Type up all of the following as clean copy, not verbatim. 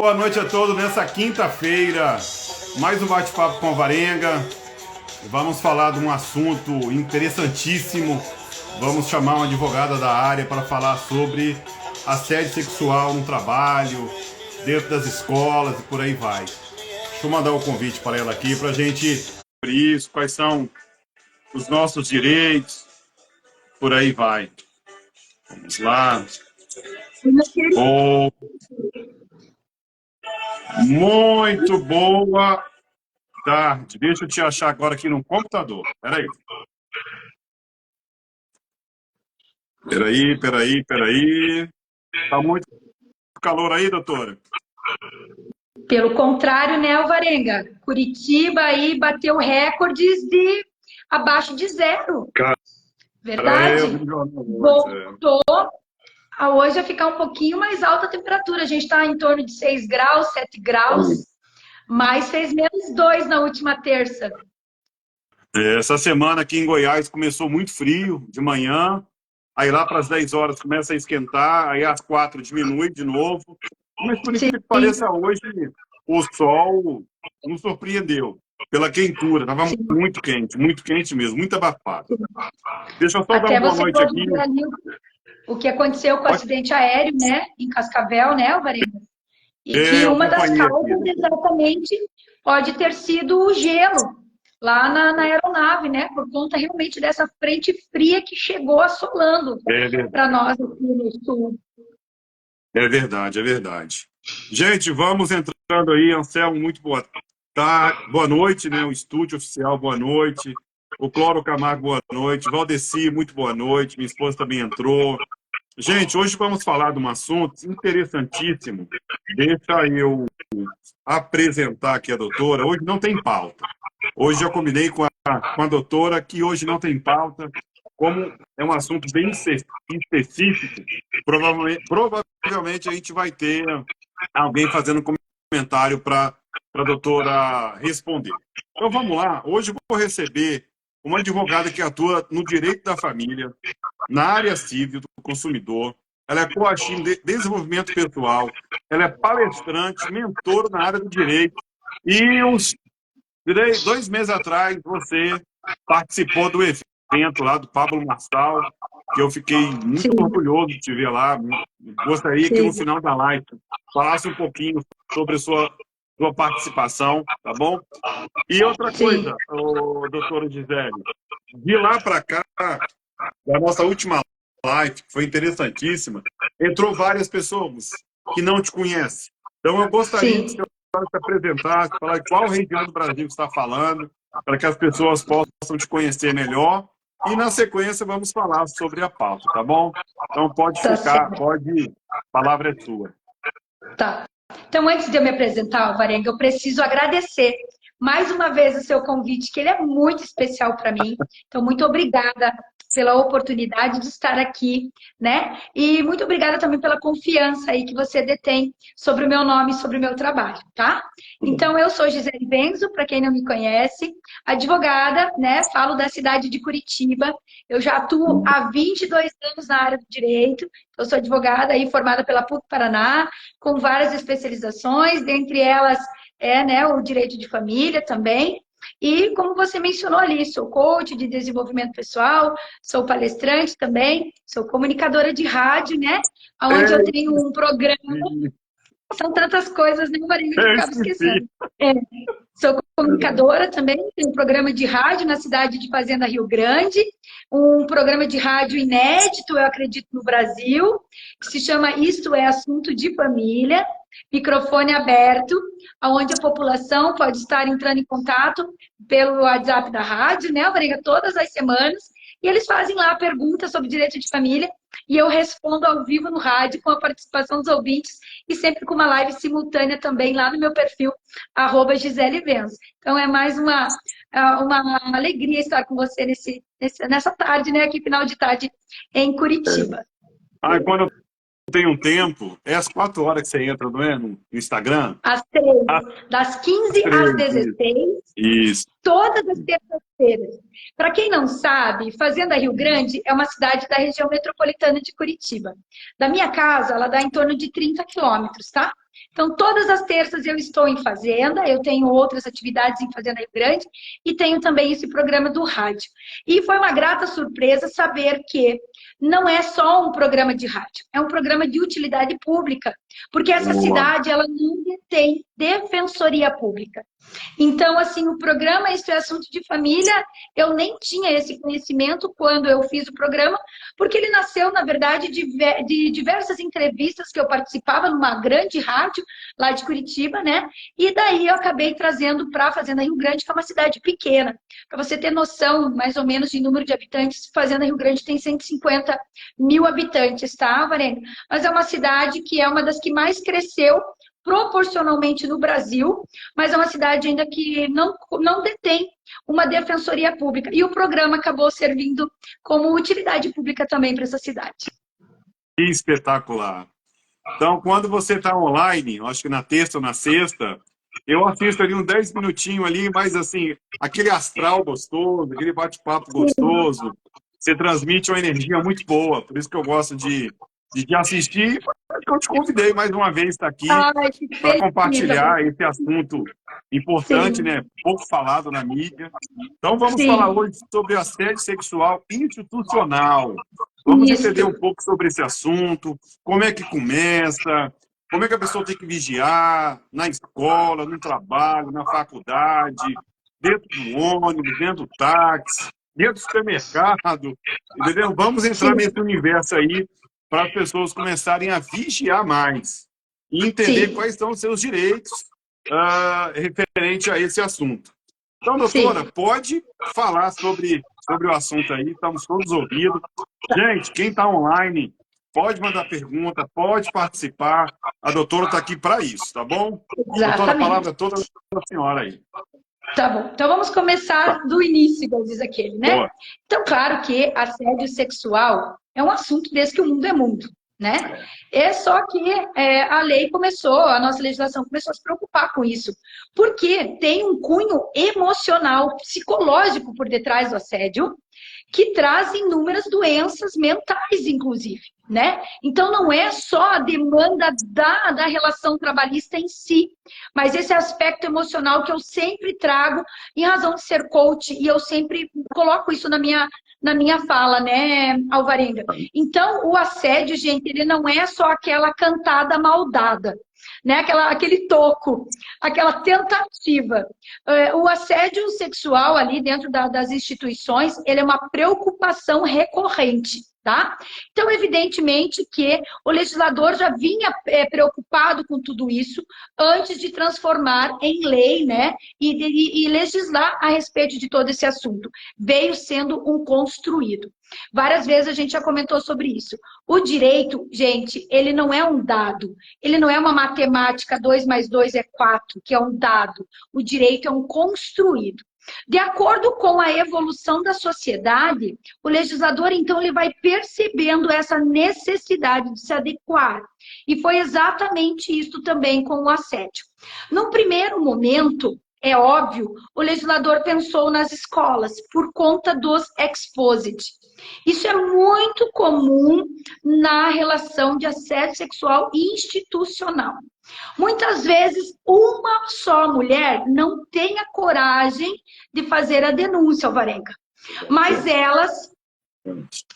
boa noite a todos nessa quinta-feira. Mais um bate-papo com a Varenga. Vamos falar de um assunto interessantíssimo. Vamos chamar uma advogada da área para falar sobre assédio sexual no trabalho, dentro das escolas e por aí vai. Deixa eu mandar o convite para ela aqui para a gente sobre isso, quais são os nossos direitos, por aí vai. Vamos lá. Oh, muito boa tarde. Deixa eu te achar agora aqui no computador. Peraí. Tá muito calor aí, doutora? Pelo contrário, né, Alvarenga? Curitiba aí bateu recordes de abaixo de zero. Verdade? Voltou hoje a ficar um pouquinho mais alta a temperatura. A gente está em torno de 6 graus, 7 graus, mas fez -2 na última terça. Essa semana aqui em Goiás começou muito frio de manhã, aí lá para as 10 horas começa a esquentar, aí às 4 diminui de novo. Mas por incrível que pareça, hoje o sol nos surpreendeu pela quentura. Estava muito quente mesmo, muito abafado. Deixa eu só dar uma boa noite aqui. O que aconteceu com o acidente aéreo, né, em Cascavel, né, Alvarenga? E que uma das causas exatamente pode ter sido o gelo lá na aeronave, né, por conta realmente dessa frente fria que chegou assolando para nós aqui no sul. É verdade. Gente, vamos entrando aí. Anselmo, muito boa tarde. Boa noite, né? O estúdio oficial, boa noite. O Cloro Camargo, boa noite. Valdeci, muito boa noite. Minha esposa também entrou. Gente, hoje vamos falar de um assunto interessantíssimo. Deixa eu apresentar aqui a doutora. Hoje não tem pauta. Hoje eu combinei com a doutora que hoje não tem pauta. Como é um assunto bem específico, provavelmente a gente vai ter alguém fazendo comentário para a doutora responder. Então vamos lá. Hoje eu vou receber uma advogada que atua no direito da família, na área civil do consumidor. Ela é coaching de desenvolvimento pessoal, ela é palestrante, mentor na área do direito. E uns 2 meses atrás você participou do evento lá do Pablo Marçal, que eu fiquei muito orgulhoso de te ver lá. Gostaria que no final da live falasse um pouquinho sobre a sua participação, tá bom? E outra coisa, doutora Gisele, de lá para cá, da nossa última live, que foi interessantíssima, entrou várias pessoas que não te conhecem. Então eu gostaria que você se apresentasse, falar de qual região do Brasil você está falando, para que as pessoas possam te conhecer melhor. E, na sequência, vamos falar sobre a pauta, tá bom? Então, pode ficar, a palavra é sua. Tá. Então, antes de eu me apresentar, Alvarenga, eu preciso agradecer mais uma vez o seu convite, que ele é muito especial para mim. Então, muito obrigada pela oportunidade de estar aqui, né? E muito obrigada também pela confiança aí que você detém sobre o meu nome e sobre o meu trabalho, tá? Então, eu sou Gisele Benzo, para quem não me conhece, advogada, né? Falo da cidade de Curitiba. Eu já atuo há 22 anos na área do direito. Eu sou advogada aí formada pela PUC Paraná, com várias especializações, dentre elas né, o direito de família também. E como você mencionou ali, sou coach de desenvolvimento pessoal, sou palestrante também, sou comunicadora de rádio, né? Onde eu tenho um programa. São tantas coisas, né, Marinho, que eu acabo esquecendo. Sou comunicadora também, tenho um programa de rádio na cidade de Fazenda Rio Grande, um programa de rádio inédito, eu acredito, no Brasil, que se chama Isto é Assunto de Família, microfone aberto, onde a população pode estar entrando em contato pelo WhatsApp da rádio, né, Alvarenga, todas as semanas, e eles fazem lá perguntas sobre direito de família, e eu respondo ao vivo no rádio com a participação dos ouvintes e sempre com uma live simultânea também lá no meu perfil, @Gisele Benzo. Então é mais uma alegria estar com você nessa tarde, né? Aqui, final de tarde, em Curitiba. Quando eu tenho um tempo, é às 4 horas que você entra, não é? No Instagram? Às 13, das 15 às 16. Isso. Todas as terças-feiras. Para quem não sabe, Fazenda Rio Grande é uma cidade da região metropolitana de Curitiba. Da minha casa, ela dá em torno de 30 quilômetros, tá? Então, todas as terças eu estou em Fazenda, eu tenho outras atividades em Fazenda Rio Grande e tenho também esse programa do rádio. E foi uma grata surpresa saber que não é só um programa de rádio, é um programa de utilidade pública, porque essa Boa. cidade ela não tem defensoria pública. Então, assim, o programa Isso é Assunto de Família, eu nem tinha esse conhecimento quando eu fiz o programa, porque ele nasceu, na verdade, de diversas entrevistas que eu participava numa grande rádio lá de Curitiba, né? E daí eu acabei trazendo para a Fazenda Rio Grande, que é uma cidade pequena. Para você ter noção, mais ou menos, de número de habitantes, Fazenda Rio Grande tem 150 mil habitantes, tá, Varenga? Mas é uma cidade que é uma das que mais cresceu proporcionalmente no Brasil, mas é uma cidade ainda que não detém uma defensoria pública. E o programa acabou servindo como utilidade pública também para essa cidade. Que espetacular. Então, quando você está online, acho que na terça ou na sexta, eu assisto ali uns 10 minutinhos ali, mas assim, aquele astral gostoso, aquele bate-papo gostoso, você transmite uma energia muito boa, por isso que eu gosto de assistir. Eu te convidei mais uma vez estar aqui para compartilhar esse assunto importante, né? Pouco falado na mídia. Então, vamos falar hoje sobre assédio sexual institucional. Vamos entender um pouco sobre esse assunto, como é que começa, como é que a pessoa tem que vigiar na escola, no trabalho, na faculdade, dentro do ônibus, dentro do táxi, dentro do supermercado, entendeu? Vamos entrar nesse universo aí para as pessoas começarem a vigiar mais e entender quais são os seus direitos referente a esse assunto. Então, doutora, pode falar sobre o assunto aí, estamos todos ouvindo. Gente, quem está online, pode mandar pergunta, pode participar. A doutora está aqui para isso, tá bom? Exatamente. Doutora, a palavra é toda para a senhora aí. Tá bom, então vamos começar do início, igual diz aquele, né? Boa. Então, claro que assédio sexual é um assunto desde que o mundo é mundo, né? É só que a lei começou, a nossa legislação começou a se preocupar com isso, porque tem um cunho emocional, psicológico por detrás do assédio, que traz inúmeras doenças mentais, inclusive, né? Então, não é só a demanda da relação trabalhista em si, mas esse aspecto emocional que eu sempre trago em razão de ser coach, e eu sempre coloco isso na minha fala, né, Alvarenga? Então, o assédio, gente, ele não é só aquela cantada maldada, né? Aquele toco, aquela tentativa. O assédio sexual ali dentro das instituições, ele é uma preocupação recorrente, tá? Então, evidentemente que o legislador já vinha preocupado com tudo isso antes de transformar em lei, né? E legislar a respeito de todo esse assunto. Veio sendo um construído. Várias vezes a gente já comentou sobre isso. O direito, gente, ele não é um dado. Ele não é uma matemática, 2 mais 2 é 4, que é um dado. O direito é um construído. De acordo com a evolução da sociedade, o legislador, então, ele vai percebendo essa necessidade de se adequar. E foi exatamente isso também com o assédio. Num primeiro momento, é óbvio, o legislador pensou nas escolas por conta dos exposit. Isso é muito comum na relação de assédio sexual institucional. Muitas vezes, uma só mulher não tem a coragem de fazer a denúncia, Alvarenga. Mas elas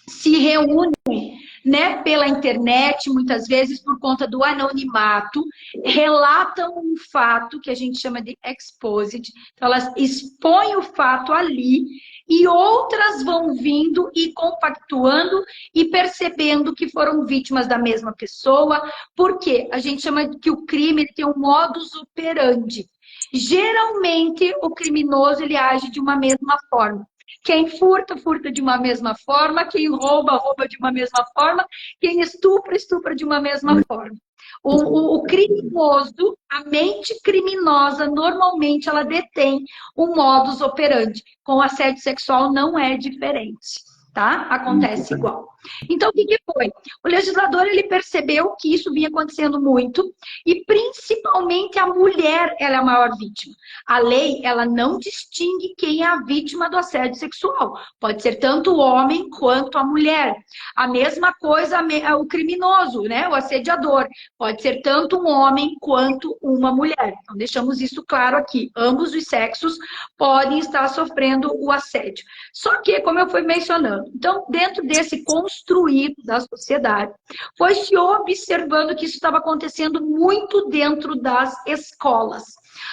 se reúnem, né, pela internet, muitas vezes por conta do anonimato, relatam um fato que a gente chama de exposit. Então, elas expõem o fato ali e outras vão vindo e compactuando e percebendo que foram vítimas da mesma pessoa, porque a gente chama que o crime tem um modus operandi. Geralmente, o criminoso ele age de uma mesma forma. Quem furta, furta de uma mesma forma. Quem rouba, rouba de uma mesma forma. Quem estupra, estupra de uma mesma forma. O criminoso, a mente criminosa, normalmente ela detém um modus operandi. Com o assédio sexual não é diferente, tá? Acontece igual. Então, o que foi? O legislador ele percebeu que isso vinha acontecendo muito e, principalmente, normalmente a mulher ela é a maior vítima. A lei, ela não distingue quem é a vítima do assédio sexual. Pode ser tanto o homem quanto a mulher. A mesma coisa o criminoso, né? O assediador. Pode ser tanto um homem quanto uma mulher. Então, deixamos isso claro aqui. Ambos os sexos podem estar sofrendo o assédio. Só que, como eu fui mencionando, então, dentro desse construído da sociedade, foi se observando que isso estava acontecendo muito dentro das escolas.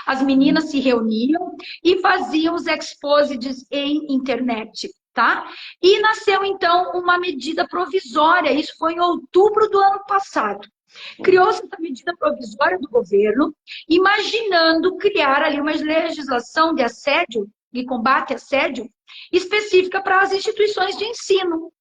As meninas se reuniam e faziam os exposits em internet, tá? E nasceu, então, uma medida provisória, isso foi em outubro do ano passado. Criou-se essa medida provisória do governo, imaginando criar ali uma legislação de assédio, de combate a assédio, específica para as instituições de ensino.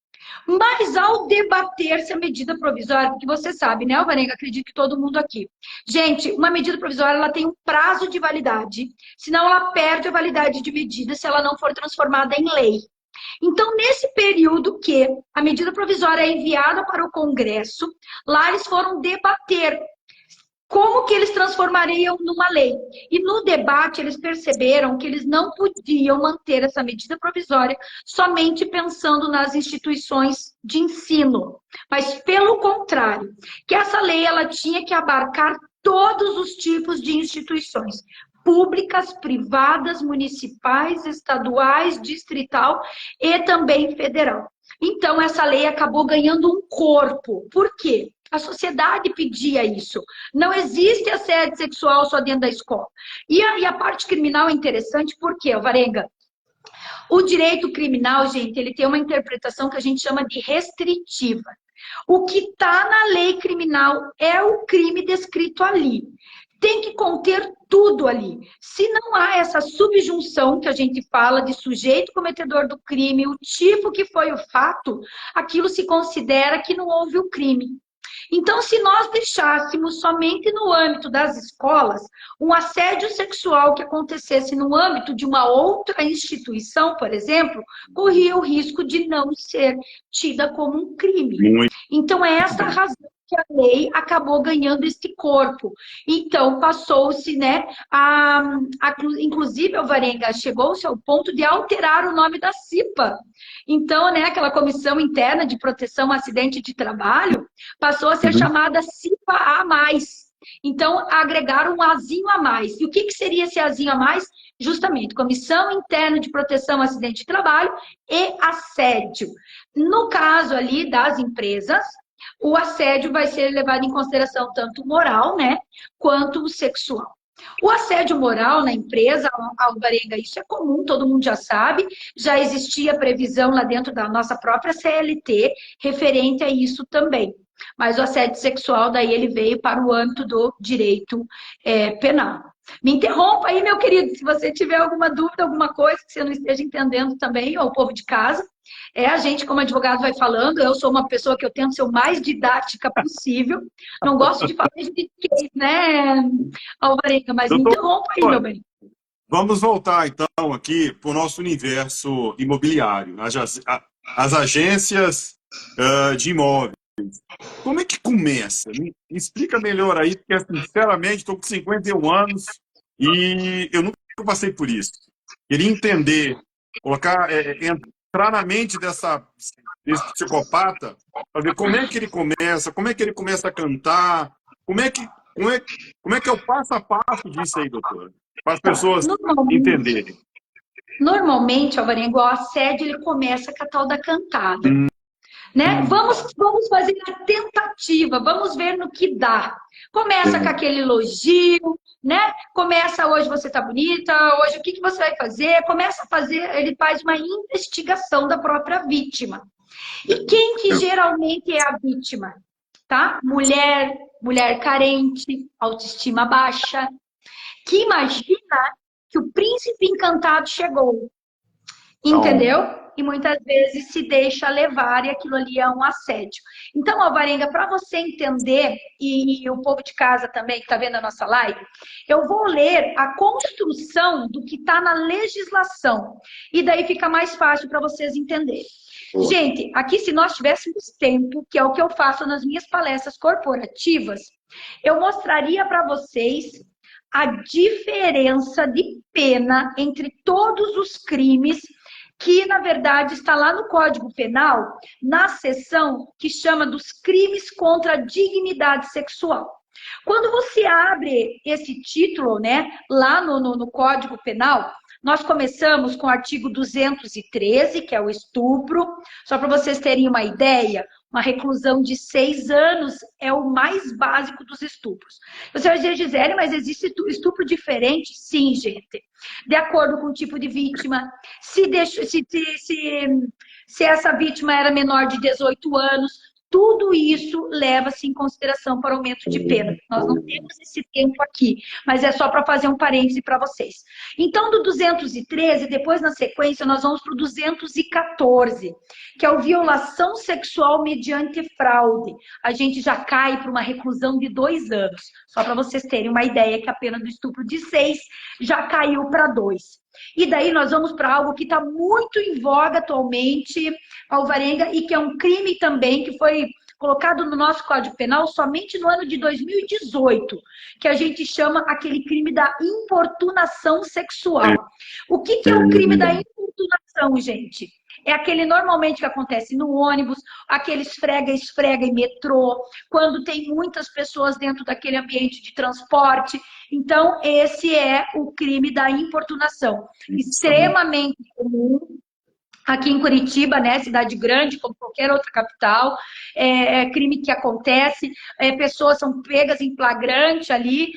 Mas ao debater-se a medida provisória, porque você sabe, né, Alvarenga? Acredito que todo mundo aqui. Gente, uma medida provisória ela tem um prazo de validade, senão ela perde a validade de medida se ela não for transformada em lei. Então, nesse período que a medida provisória é enviada para o Congresso, lá eles foram debater como que eles transformariam numa lei. E no debate eles perceberam que eles não podiam manter essa medida provisória somente pensando nas instituições de ensino, mas pelo contrário, que essa lei ela tinha que abarcar todos os tipos de instituições, públicas, privadas, municipais, estaduais, distrital e também federal. Então, essa lei acabou ganhando um corpo. Por quê? A sociedade pedia isso. Não existe assédio sexual só dentro da escola. E a parte criminal é interessante, por quê, Alvarenga? O direito criminal, gente, ele tem uma interpretação que a gente chama de restritiva. O que está na lei criminal é o crime descrito ali. Tem que conter tudo ali. Se não há essa subjunção que a gente fala de sujeito cometedor do crime, o tipo que foi o fato, aquilo se considera que não houve o crime. Então, se nós deixássemos somente no âmbito das escolas um assédio sexual que acontecesse no âmbito de uma outra instituição, por exemplo, corria o risco de não ser tida como um crime. Então, é essa a razão que a lei acabou ganhando este corpo. Então, passou-se, né, inclusive, Alvarenga, chegou-se ao ponto de alterar o nome da CIPA. Então, né, aquela Comissão Interna de Proteção ao Acidente de Trabalho passou a ser chamada CIPA-A+. Então, agregaram um azinho a mais. E o que seria esse azinho a mais? Justamente, Comissão Interna de Proteção ao Acidente de Trabalho e assédio. No caso ali das empresas, o assédio vai ser levado em consideração tanto moral, né, quanto o sexual. O assédio moral na empresa, Alvarenga, isso é comum, todo mundo já sabe, já existia previsão lá dentro da nossa própria CLT referente a isso também. Mas o assédio sexual, daí ele veio para o âmbito do direito penal. Me interrompa aí, meu querido, se você tiver alguma dúvida, alguma coisa que você não esteja entendendo também, ou o povo de casa. A gente, como advogado, vai falando. Eu sou uma pessoa que eu tento ser o mais didática possível. Não gosto de falar de case, né, Alvarenga? Mas me interrompa aí, meu bem. Vamos voltar, então, aqui para o nosso universo imobiliário. As agências de imóveis. Como é que começa? Me explica melhor aí, porque, sinceramente, estou com 51 anos e eu nunca passei por isso. Queria entender, entrar na mente desse psicopata, para ver como é que ele começa a cantar, como é que é o passo a passo disso aí, doutora? Para as pessoas entenderem. Normalmente, Alvarenga, o assédio ele começa com a tal da cantada. Né? Vamos fazer a tentativa, vamos ver no que dá. Começa com aquele elogio, né? Começa, hoje você tá bonita, hoje o que você vai fazer? Começa a fazer, ele faz uma investigação da própria vítima. E quem que geralmente é a vítima? Tá? Mulher carente, autoestima baixa, que imagina que o príncipe encantado chegou. Entendeu? E muitas vezes se deixa levar e aquilo ali é um assédio. Então, Alvarenga, para você entender, e o povo de casa também que está vendo a nossa live, eu vou ler a construção do que está na legislação. E daí fica mais fácil para vocês entenderem. Gente, aqui se nós tivéssemos tempo, que é o que eu faço nas minhas palestras corporativas, Eu mostraria para vocês a diferença de pena entre todos os crimes que, na verdade, está lá no Código Penal, na seção que chama dos crimes contra a dignidade sexual. Quando você abre esse título, né, lá no Código Penal, nós começamos com o artigo 213, que é o estupro. Só para vocês terem uma ideia, uma reclusão de 6 anos é o mais básico dos estupros. Você vai dizer, Gisele, mas existe estupro diferente? Sim, gente. De acordo com o tipo de vítima, se essa vítima era menor de 18 anos, tudo isso leva-se em consideração para o aumento de pena. Nós não temos esse tempo aqui, mas é só para fazer um parêntese para vocês. Então, do 213, depois na sequência, nós vamos para o 214, que é o violação sexual mediante fraude. A gente já cai para uma reclusão de 2 anos. Só para vocês terem uma ideia que a pena do estupro de 6 já caiu para 2. E daí nós vamos para algo que está muito em voga atualmente, Alvarenga, e que é um crime também que foi colocado no nosso Código Penal somente no ano de 2018, que a gente chama aquele crime da importunação sexual. O que é o crime da importunação, gente? É aquele normalmente que acontece no ônibus, aquele esfrega-esfrega em metrô, quando tem muitas pessoas dentro daquele ambiente de transporte. Então, esse é o crime da importunação. Extremamente comum. Aqui em Curitiba, né, cidade grande, como qualquer outra capital, é crime que acontece, pessoas são pegas em flagrante ali,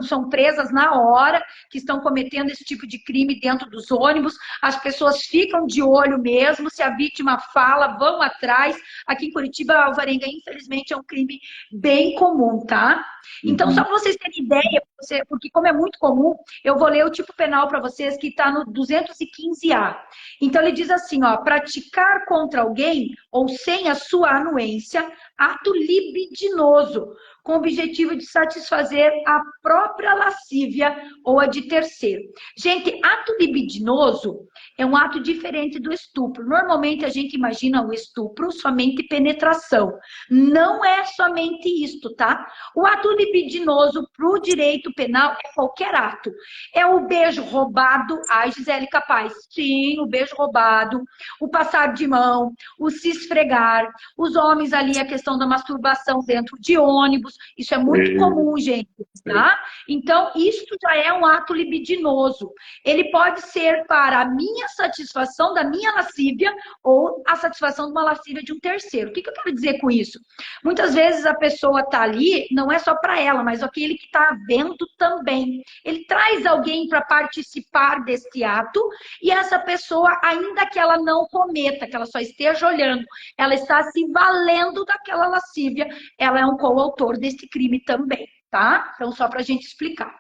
são presas na hora, que estão cometendo esse tipo de crime dentro dos ônibus, as pessoas ficam de olho mesmo, se a vítima fala, vão atrás. Aqui em Curitiba, Alvarenga, infelizmente, é um crime bem comum, tá? Então, só para vocês terem ideia, porque como é muito comum, eu vou ler o tipo penal para vocês, que está no 215A. Então, ele diz assim, ó, praticar contra alguém ou sem a sua anuência, ato libidinoso, com o objetivo de satisfazer a própria lascívia ou a de terceiro. Gente, ato libidinoso é um ato diferente do estupro. Normalmente a gente imagina o estupro somente penetração. Não é somente isto, tá? O ato libidinoso para o direito penal é qualquer ato. É o beijo roubado. Ai, Gisele, capaz. Sim, o beijo roubado, o passar de mão, o se esfregar, os homens ali, a questão da masturbação dentro de ônibus. Isso é muito comum, gente, tá? Então, isso já é um ato libidinoso. Ele pode ser para a minha satisfação da minha lascívia ou a satisfação de uma lascívia de um terceiro. O que eu quero dizer com isso? Muitas vezes a pessoa está ali, não é só para ela, mas aquele que está vendo também. Ele traz alguém para participar desse ato e essa pessoa, ainda que ela não cometa, que ela só esteja olhando, ela está se valendo daquela lascívia, ela é um coautor desse crime também, tá? Então, só para a gente explicar.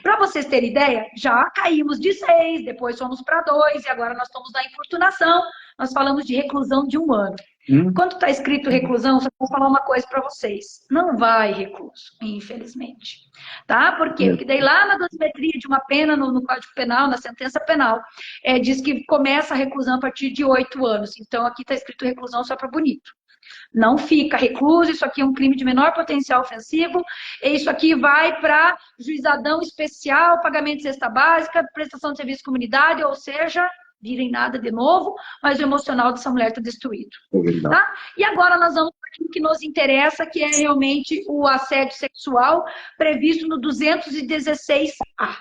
Para vocês terem ideia, já caímos de 6, depois fomos para 2 e agora nós estamos na importunação, nós falamos de reclusão de 1 ano. Quando está escrito reclusão, só vou falar uma coisa para vocês. Não vai recluso, infelizmente. Tá? Por quê? Porque daí lá na dosimetria de uma pena no Código Penal, na sentença penal, diz que começa a reclusão a partir de 8 anos. Então aqui está escrito reclusão só para bonito. Não fica recluso, isso aqui é um crime de menor potencial ofensivo, isso aqui vai para juizadão especial, pagamento de cesta básica, prestação de serviço de comunidade, ou seja, virem nada de novo, mas o emocional dessa mulher está destruído. Tá? E agora nós vamos para aquilo que nos interessa, que é realmente o assédio sexual, previsto no 216A.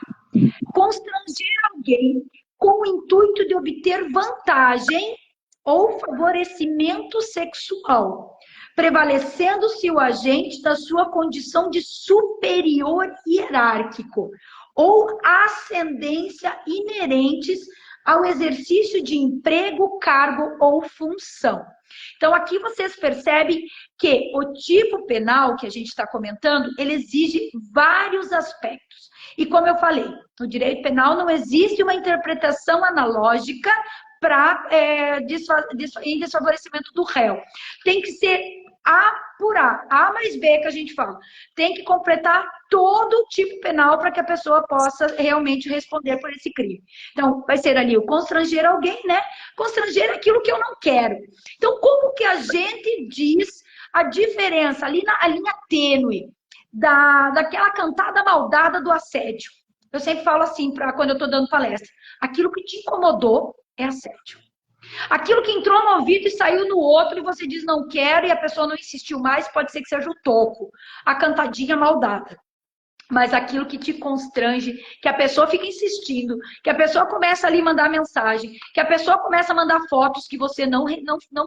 Constranger alguém com o intuito de obter vantagem ou favorecimento sexual, prevalecendo-se o agente da sua condição de superior hierárquico ou ascendência inerentes ao exercício de emprego, cargo ou função. Então, aqui vocês percebem que o tipo penal que a gente está comentando, ele exige vários aspectos. E como eu falei, no direito penal não existe uma interpretação analógica para em desfavorecimento do réu. Tem que ser A por A, A mais B que a gente fala. Tem que completar todo o tipo penal para que a pessoa possa realmente responder por esse crime. Então, vai ser ali o constranger alguém, né? Constranger é aquilo que eu não quero. Então, como que a gente diz a diferença ali na linha tênue daquela cantada maldada do assédio. Eu sempre falo assim, quando eu estou dando palestra, aquilo que te incomodou é assédio. Aquilo que entrou no ouvido e saiu no outro e você diz não quero e a pessoa não insistiu mais, pode ser que seja o toco, a cantadinha maldada. Mas aquilo que te constrange, que a pessoa fica insistindo, que a pessoa começa ali a mandar mensagem, que a pessoa começa a mandar fotos que você não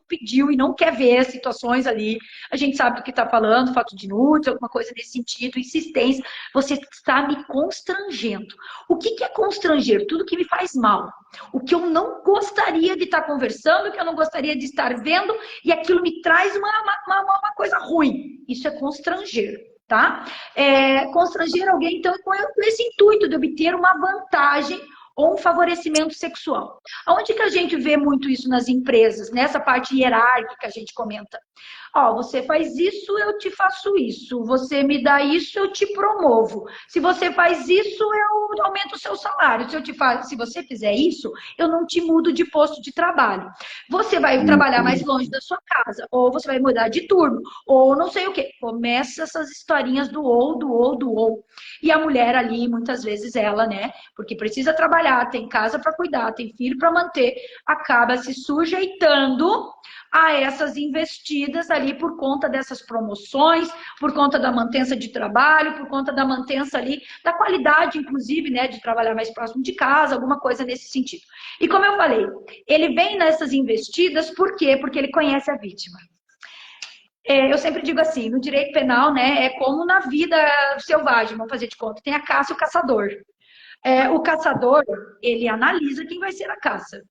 pediu e não quer ver, situações ali. A gente sabe do que está falando, foto de nudes, alguma coisa nesse sentido, insistência. Você está me constrangendo. O que é constranger? Tudo que me faz mal. O que eu não gostaria de estar conversando, o que eu não gostaria de estar vendo, e aquilo me traz uma coisa ruim. Isso é constranger. Tá? Constranger alguém, então, com esse intuito de obter uma vantagem ou um favorecimento sexual. Aonde que a gente vê muito isso nas empresas, nessa parte hierárquica que a gente comenta? Você faz isso, eu te faço isso. Você me dá isso, eu te promovo. Se você faz isso, eu aumento o seu salário. Se você fizer isso, eu não te mudo de posto de trabalho. Você vai trabalhar mais longe da sua casa, ou você vai mudar de turno, ou não sei o quê. Começa essas historinhas do ou. E a mulher ali, muitas vezes ela, né, porque precisa trabalhar, tem casa para cuidar, tem filho para manter, acaba se sujeitando a essas investidas ali por conta dessas promoções, por conta da mantença de trabalho, por conta da mantença ali, da qualidade, inclusive, né, de trabalhar mais próximo de casa, alguma coisa nesse sentido. E como eu falei, ele vem nessas investidas, por quê? Porque ele conhece a vítima. Eu sempre digo assim, no direito penal, né, é como na vida selvagem, vamos fazer de conta, tem a caça e o caçador. O caçador, ele analisa quem vai ser a caça.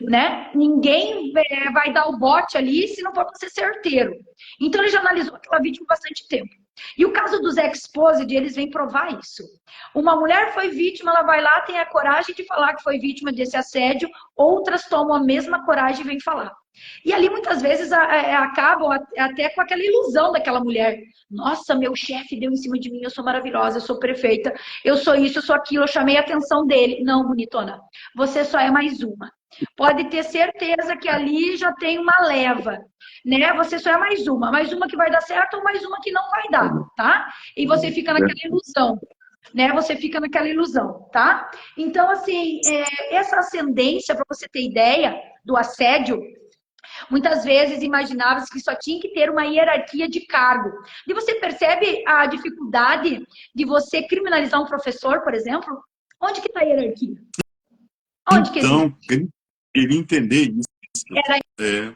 Né? Ninguém vai dar o bote ali se não for para ser certeiro. Então ele já analisou aquela vítima há bastante tempo. E o caso dos exposed, eles vêm provar isso. Uma mulher foi vítima, ela vai lá, tem a coragem de falar que foi vítima desse assédio, outras tomam a mesma coragem e vêm falar. E ali muitas vezes acabam até com aquela ilusão daquela mulher. Nossa, meu chefe deu em cima de mim, eu sou maravilhosa, eu sou perfeita, eu sou isso, eu sou aquilo, eu chamei a atenção dele. Não, bonitona, você só é mais uma. Pode ter certeza que ali já tem uma leva, né? Você só é mais uma que vai dar certo ou mais uma que não vai dar, tá? E você fica naquela ilusão, né? Você fica naquela ilusão, tá? Então, assim, essa ascendência, para você ter ideia do assédio, muitas vezes imaginava-se que só tinha que ter uma hierarquia de cargo. E você percebe a dificuldade de você criminalizar um professor, por exemplo? Onde que está a hierarquia? Onde que existe? Então, queria entender isso. Era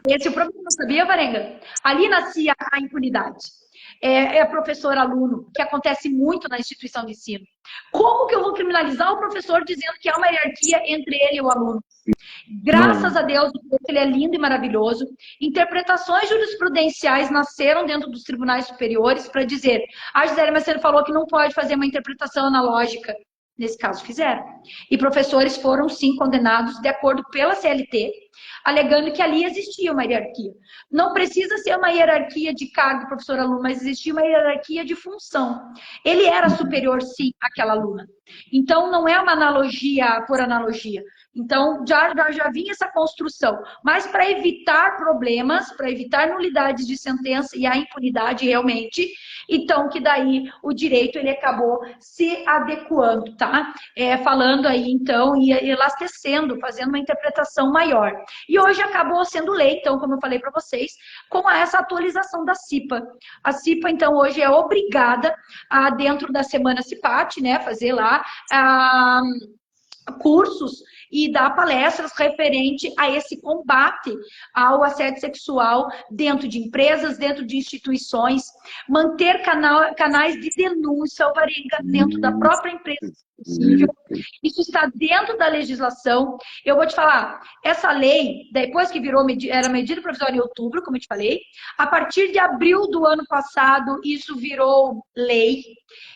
esse o problema, sabia, Varenga? Ali nascia a impunidade. Professor-aluno, que acontece muito na instituição de ensino. Como que eu vou criminalizar o professor dizendo que há uma hierarquia entre ele e o aluno? Graças a Deus, ele é lindo e maravilhoso. Interpretações jurisprudenciais nasceram dentro dos tribunais superiores para dizer, a Gisele Macedo falou que não pode fazer uma interpretação analógica. Nesse caso, fizeram. E professores foram, sim, condenados de acordo pela CLT, alegando que ali existia uma hierarquia. Não precisa ser uma hierarquia de cargo professor-aluno, mas existia uma hierarquia de função. Ele era superior, sim, àquela aluna. Então, não é uma analogia por analogia. Então, já vinha essa construção. Mas para evitar problemas, para evitar nulidades de sentença e a impunidade realmente, então que daí o direito ele acabou se adequando, tá? Falando aí, então, e elastecendo, fazendo uma interpretação maior. E hoje acabou sendo lei, então, como eu falei para vocês, com essa atualização da CIPA. A CIPA, então, hoje é obrigada a, dentro da semana CIPAT, né, fazer lá cursos e dar palestras referente a esse combate ao assédio sexual dentro de empresas, dentro de instituições, manter canais de denúncia ou varenga dentro da própria empresa. Isso está dentro da legislação. Eu vou te falar, essa lei, depois que virou, era medida provisória em outubro, como eu te falei, a partir de abril do ano passado, isso virou lei.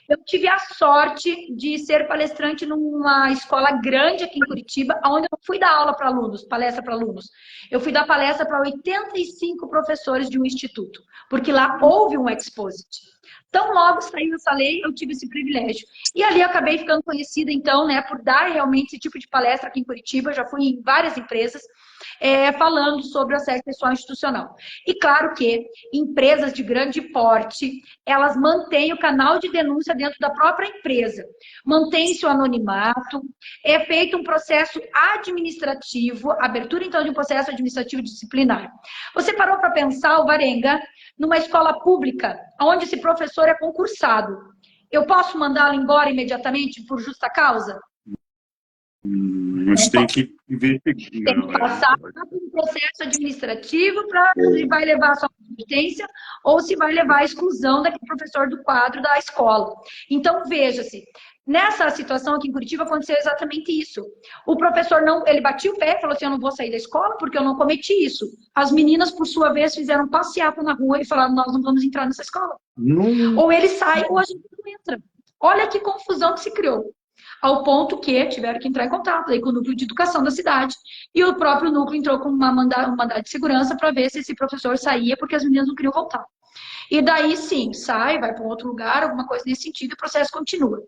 Eu tive a sorte de ser palestrante numa escola grande aqui em Curitiba, onde eu fui dar aula para alunos, palestra para alunos. Eu fui dar palestra para 85 professores de um instituto, porque lá houve um exposit. Tão logo saiu essa lei, eu tive esse privilégio. E ali eu acabei ficando conhecida, então, gratidão, né, por dar realmente esse tipo de palestra aqui em Curitiba. Já fui em várias empresas falando sobre assédio sexual institucional. E claro que empresas de grande porte, elas mantêm o canal de denúncia dentro da própria empresa. Mantém-se o anonimato, é feito um processo administrativo, abertura então de um processo administrativo disciplinar. Você parou para pensar, o Varenga, numa escola pública, onde esse professor é concursado, eu posso mandá-lo embora imediatamente por justa causa? Mas tem que ver. Tem que passar por um processo administrativo para se vai levar a sua competência ou se vai levar a exclusão daquele professor do quadro da escola. Então, veja-se, nessa situação aqui em Curitiba aconteceu exatamente isso. O professor ele batia o pé e falou assim, eu não vou sair da escola porque eu não cometi isso. As meninas, por sua vez, fizeram passeata na rua e falaram, nós não vamos entrar nessa escola. Ou ele sai ou a gente não entra. Olha que confusão que se criou. Ao ponto que tiveram que entrar em contato aí com o núcleo de educação da cidade e o próprio núcleo entrou com um mandado de segurança para ver se esse professor saía, porque as meninas não queriam voltar. E daí sim, sai, vai para um outro lugar, alguma coisa nesse sentido, e o processo continua.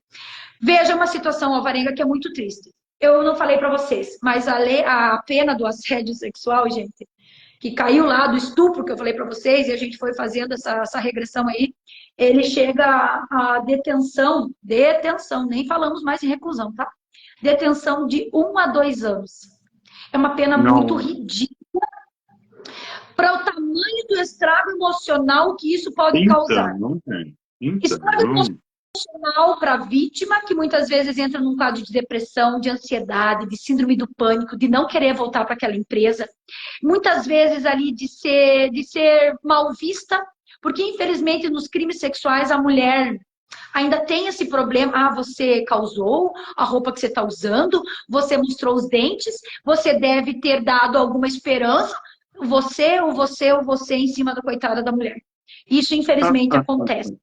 Veja uma situação, Alvarenga, que é muito triste. Eu não falei para vocês, mas a pena do assédio sexual, gente, que caiu lá do estupro que eu falei para vocês, e a gente foi fazendo essa regressão aí, ele chega a detenção, nem falamos mais em reclusão, tá? Detenção de 1 a 2 anos. É uma pena muito ridícula para o tamanho do estrago emocional que isso pode causar. Não tem. Estrago emocional para a vítima, que muitas vezes entra num quadro de depressão, de ansiedade, de síndrome do pânico, de não querer voltar para aquela empresa. Muitas vezes ali de ser mal vista, porque infelizmente nos crimes sexuais a mulher ainda tem esse problema. Ah, você causou a roupa que você está usando, você mostrou os dentes, você deve ter dado alguma esperança, você em cima da coitada da mulher. Isso infelizmente acontece.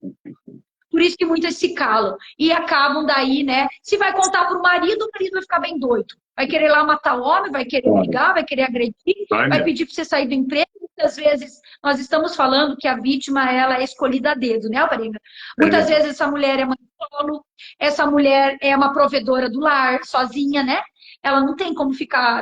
Por isso que muitas se calam e acabam daí, né? Se vai contar para o marido vai ficar bem doido. Vai querer lá matar o homem, vai querer brigar, vai querer agredir, vai pedir para você sair do emprego. Muitas vezes nós estamos falando que a vítima ela é escolhida a dedo, né, Alvarenga? Muitas vezes essa mulher é mãe solo, essa mulher é uma provedora do lar, sozinha, né? Ela não tem como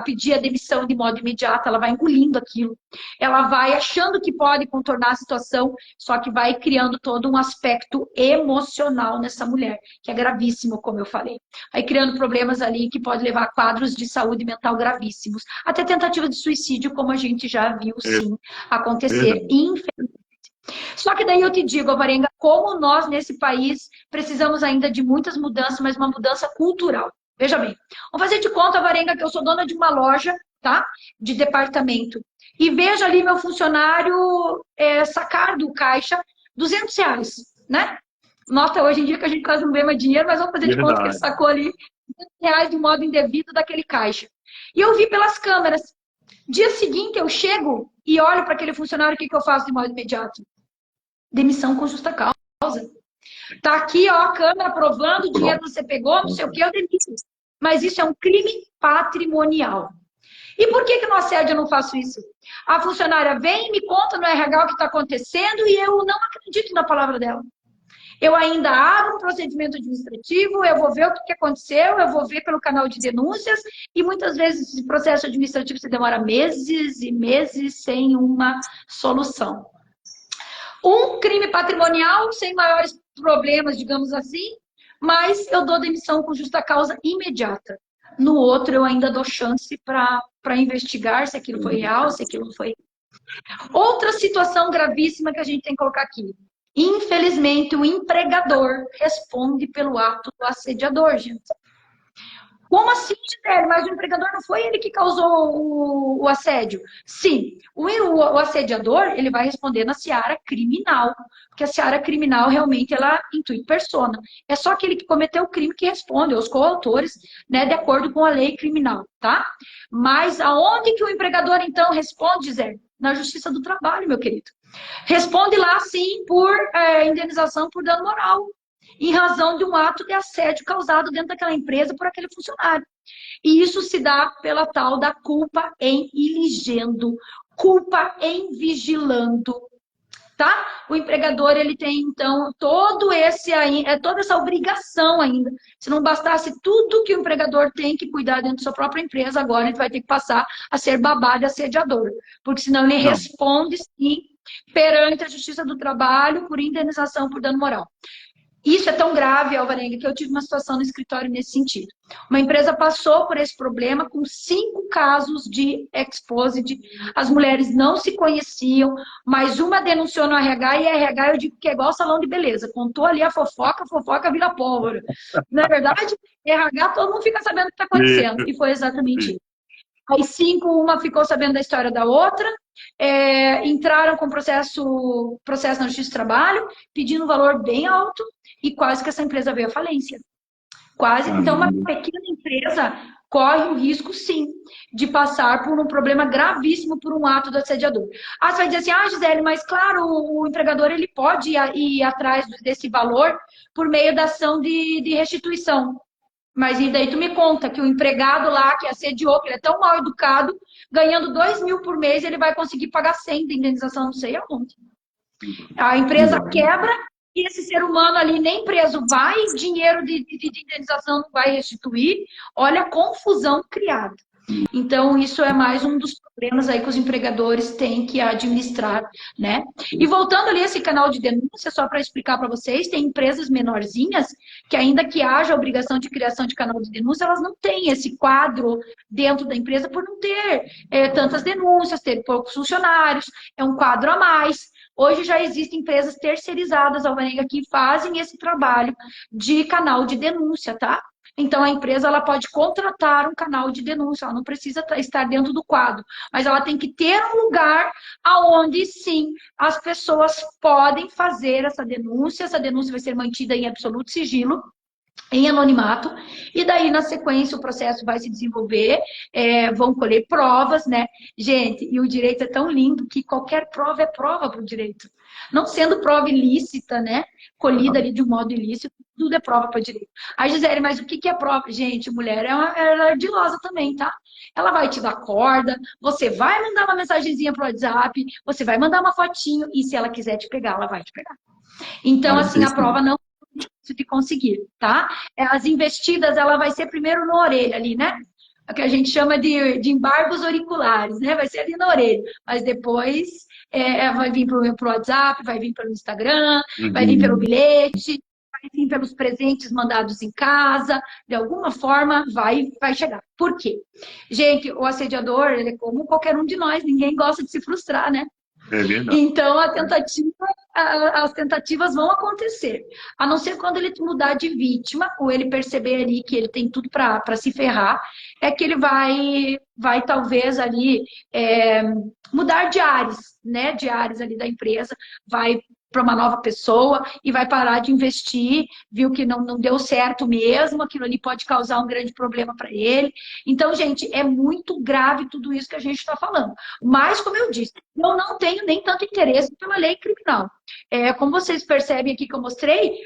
pedir a demissão de modo imediato, ela vai engolindo aquilo. Ela vai achando que pode contornar a situação, só que vai criando todo um aspecto emocional nessa mulher, que é gravíssimo, como eu falei. Vai criando problemas ali que pode levar a quadros de saúde mental gravíssimos. Até tentativa de suicídio, como a gente já viu, sim, acontecer, infelizmente. Só que daí eu te digo, Alvarenga, como nós nesse país precisamos ainda de muitas mudanças, mas uma mudança cultural. Veja bem, vamos fazer de conta, Alvarenga, que eu sou dona de uma loja, tá? De departamento. E veja ali meu funcionário sacar do caixa R$200, né? Nota hoje em dia que a gente quase não vê mais dinheiro, mas vamos fazer de conta que ele sacou ali R$200 de modo indevido daquele caixa. E eu vi pelas câmeras. Dia seguinte eu chego e olho para aquele funcionário, o que eu faço de modo imediato? Demissão com justa causa. Tá aqui, ó, a câmera provando, o dinheiro você pegou, não sei o que, eu demito. Mas isso é um crime patrimonial. E por que no assédio eu não faço isso? A funcionária vem e me conta no RH o que está acontecendo e eu não acredito na palavra dela. Eu ainda abro um procedimento administrativo, eu vou ver o que aconteceu, eu vou ver pelo canal de denúncias e muitas vezes esse processo administrativo se demora meses e meses sem uma solução. Um crime patrimonial sem maiores problemas, digamos assim, mas eu dou demissão com justa causa imediata. No outro, eu ainda dou chance para investigar se aquilo foi real, se aquilo não foi. Outra situação gravíssima que a gente tem que colocar aqui. Infelizmente, o empregador responde pelo ato do assediador, gente. Como assim, Gisele? Mas o empregador não foi ele que causou o assédio? Sim, o assediador ele vai responder na seara criminal, porque a seara criminal realmente ela intui persona. É só aquele que cometeu o crime que responde, os coautores, né, de acordo com a lei criminal, tá? Mas aonde que o empregador então responde, Gisele? Na Justiça do Trabalho, meu querido. Responde lá, sim, por indenização por dano moral, em razão de um ato de assédio causado dentro daquela empresa por aquele funcionário. E isso se dá pela tal da culpa em iligendo, culpa em vigilando, tá? O empregador, ele tem, então, toda essa obrigação ainda. Se não bastasse tudo que o empregador tem que cuidar dentro da sua própria empresa, agora ele vai ter que passar a ser babado e assediador. Porque senão ele responde, sim, perante a Justiça do Trabalho por indenização por dano moral. Isso é tão grave, Alvarenga, que eu tive uma situação no escritório nesse sentido. Uma empresa passou por esse problema com 5 casos de exposed. As mulheres não se conheciam, mas uma denunciou no RH e a RH eu digo que é igual salão de beleza. Contou ali a fofoca vira pólvora. Não é verdade? RH, todo mundo fica sabendo o que está acontecendo. E foi exatamente isso. Aí 5, uma ficou sabendo da história da outra, entraram com processo na Justiça do Trabalho, pedindo um valor bem alto, e quase que essa empresa veio à falência. Quase. Então, uma pequena empresa corre o risco, sim, de passar por um problema gravíssimo por um ato do assediador. Você vai dizer assim, Gisele, mas claro, o empregador ele pode ir atrás desse valor por meio da ação de restituição. Mas e daí tu me conta que o empregado lá que assediou, que ele é tão mal educado, ganhando 2.000 por mês, ele vai conseguir pagar 100 de indenização, não sei aonde. A empresa quebra e esse ser humano ali nem preso vai, dinheiro de indenização não vai restituir. Olha a confusão criada. Então, isso é mais um dos problemas aí que os empregadores têm que administrar, né? E voltando ali a esse canal de denúncia, só para explicar para vocês, tem empresas menorzinhas que ainda que haja a obrigação de criação de canal de denúncia, elas não têm esse quadro dentro da empresa por não ter tantas denúncias, ter poucos funcionários, é um quadro a mais. Hoje já existem empresas terceirizadas, Alvarenga, que fazem esse trabalho de canal de denúncia, tá? Então, a empresa ela pode contratar um canal de denúncia, ela não precisa estar dentro do quadro, mas ela tem que ter um lugar onde, sim, as pessoas podem fazer essa denúncia vai ser mantida em absoluto sigilo, em anonimato, e daí, na sequência, o processo vai se desenvolver, vão colher provas, né? Gente, e o direito é tão lindo que qualquer prova é prova para o direito. Não sendo prova ilícita, né? Colhida ali de um modo ilícito, tudo é prova para o direito. Aí, Gisele, mas o que é prova? Gente, mulher é ardilosa também, tá? Ela vai te dar corda, você vai mandar uma mensagenzinha pro WhatsApp, você vai mandar uma fotinho, e se ela quiser te pegar, ela vai te pegar. Então, assim, a prova não de conseguir, tá? As investidas, ela vai ser primeiro na orelha ali, né? O que a gente chama de embargos auriculares, né? Vai ser ali na orelha, mas depois vai vir pro WhatsApp, vai vir pelo Instagram, vai vir pelo bilhete, vai vir pelos presentes mandados em casa, de alguma forma vai chegar. Por quê? Gente, o assediador, ele é como qualquer um de nós, ninguém gosta de se frustrar, né? É verdade. Então, as tentativas vão acontecer. A não ser quando ele mudar de vítima, ou ele perceber ali que ele tem tudo para se ferrar, é que ele vai talvez ali mudar de áreas, né? De áreas ali da empresa, vai para uma nova pessoa e vai parar de investir, viu que não deu certo mesmo, aquilo ali pode causar um grande problema para ele. Então, gente, é muito grave tudo isso que a gente está falando. Mas, como eu disse, eu não tenho nem tanto interesse pela lei criminal. Como vocês percebem aqui que eu mostrei,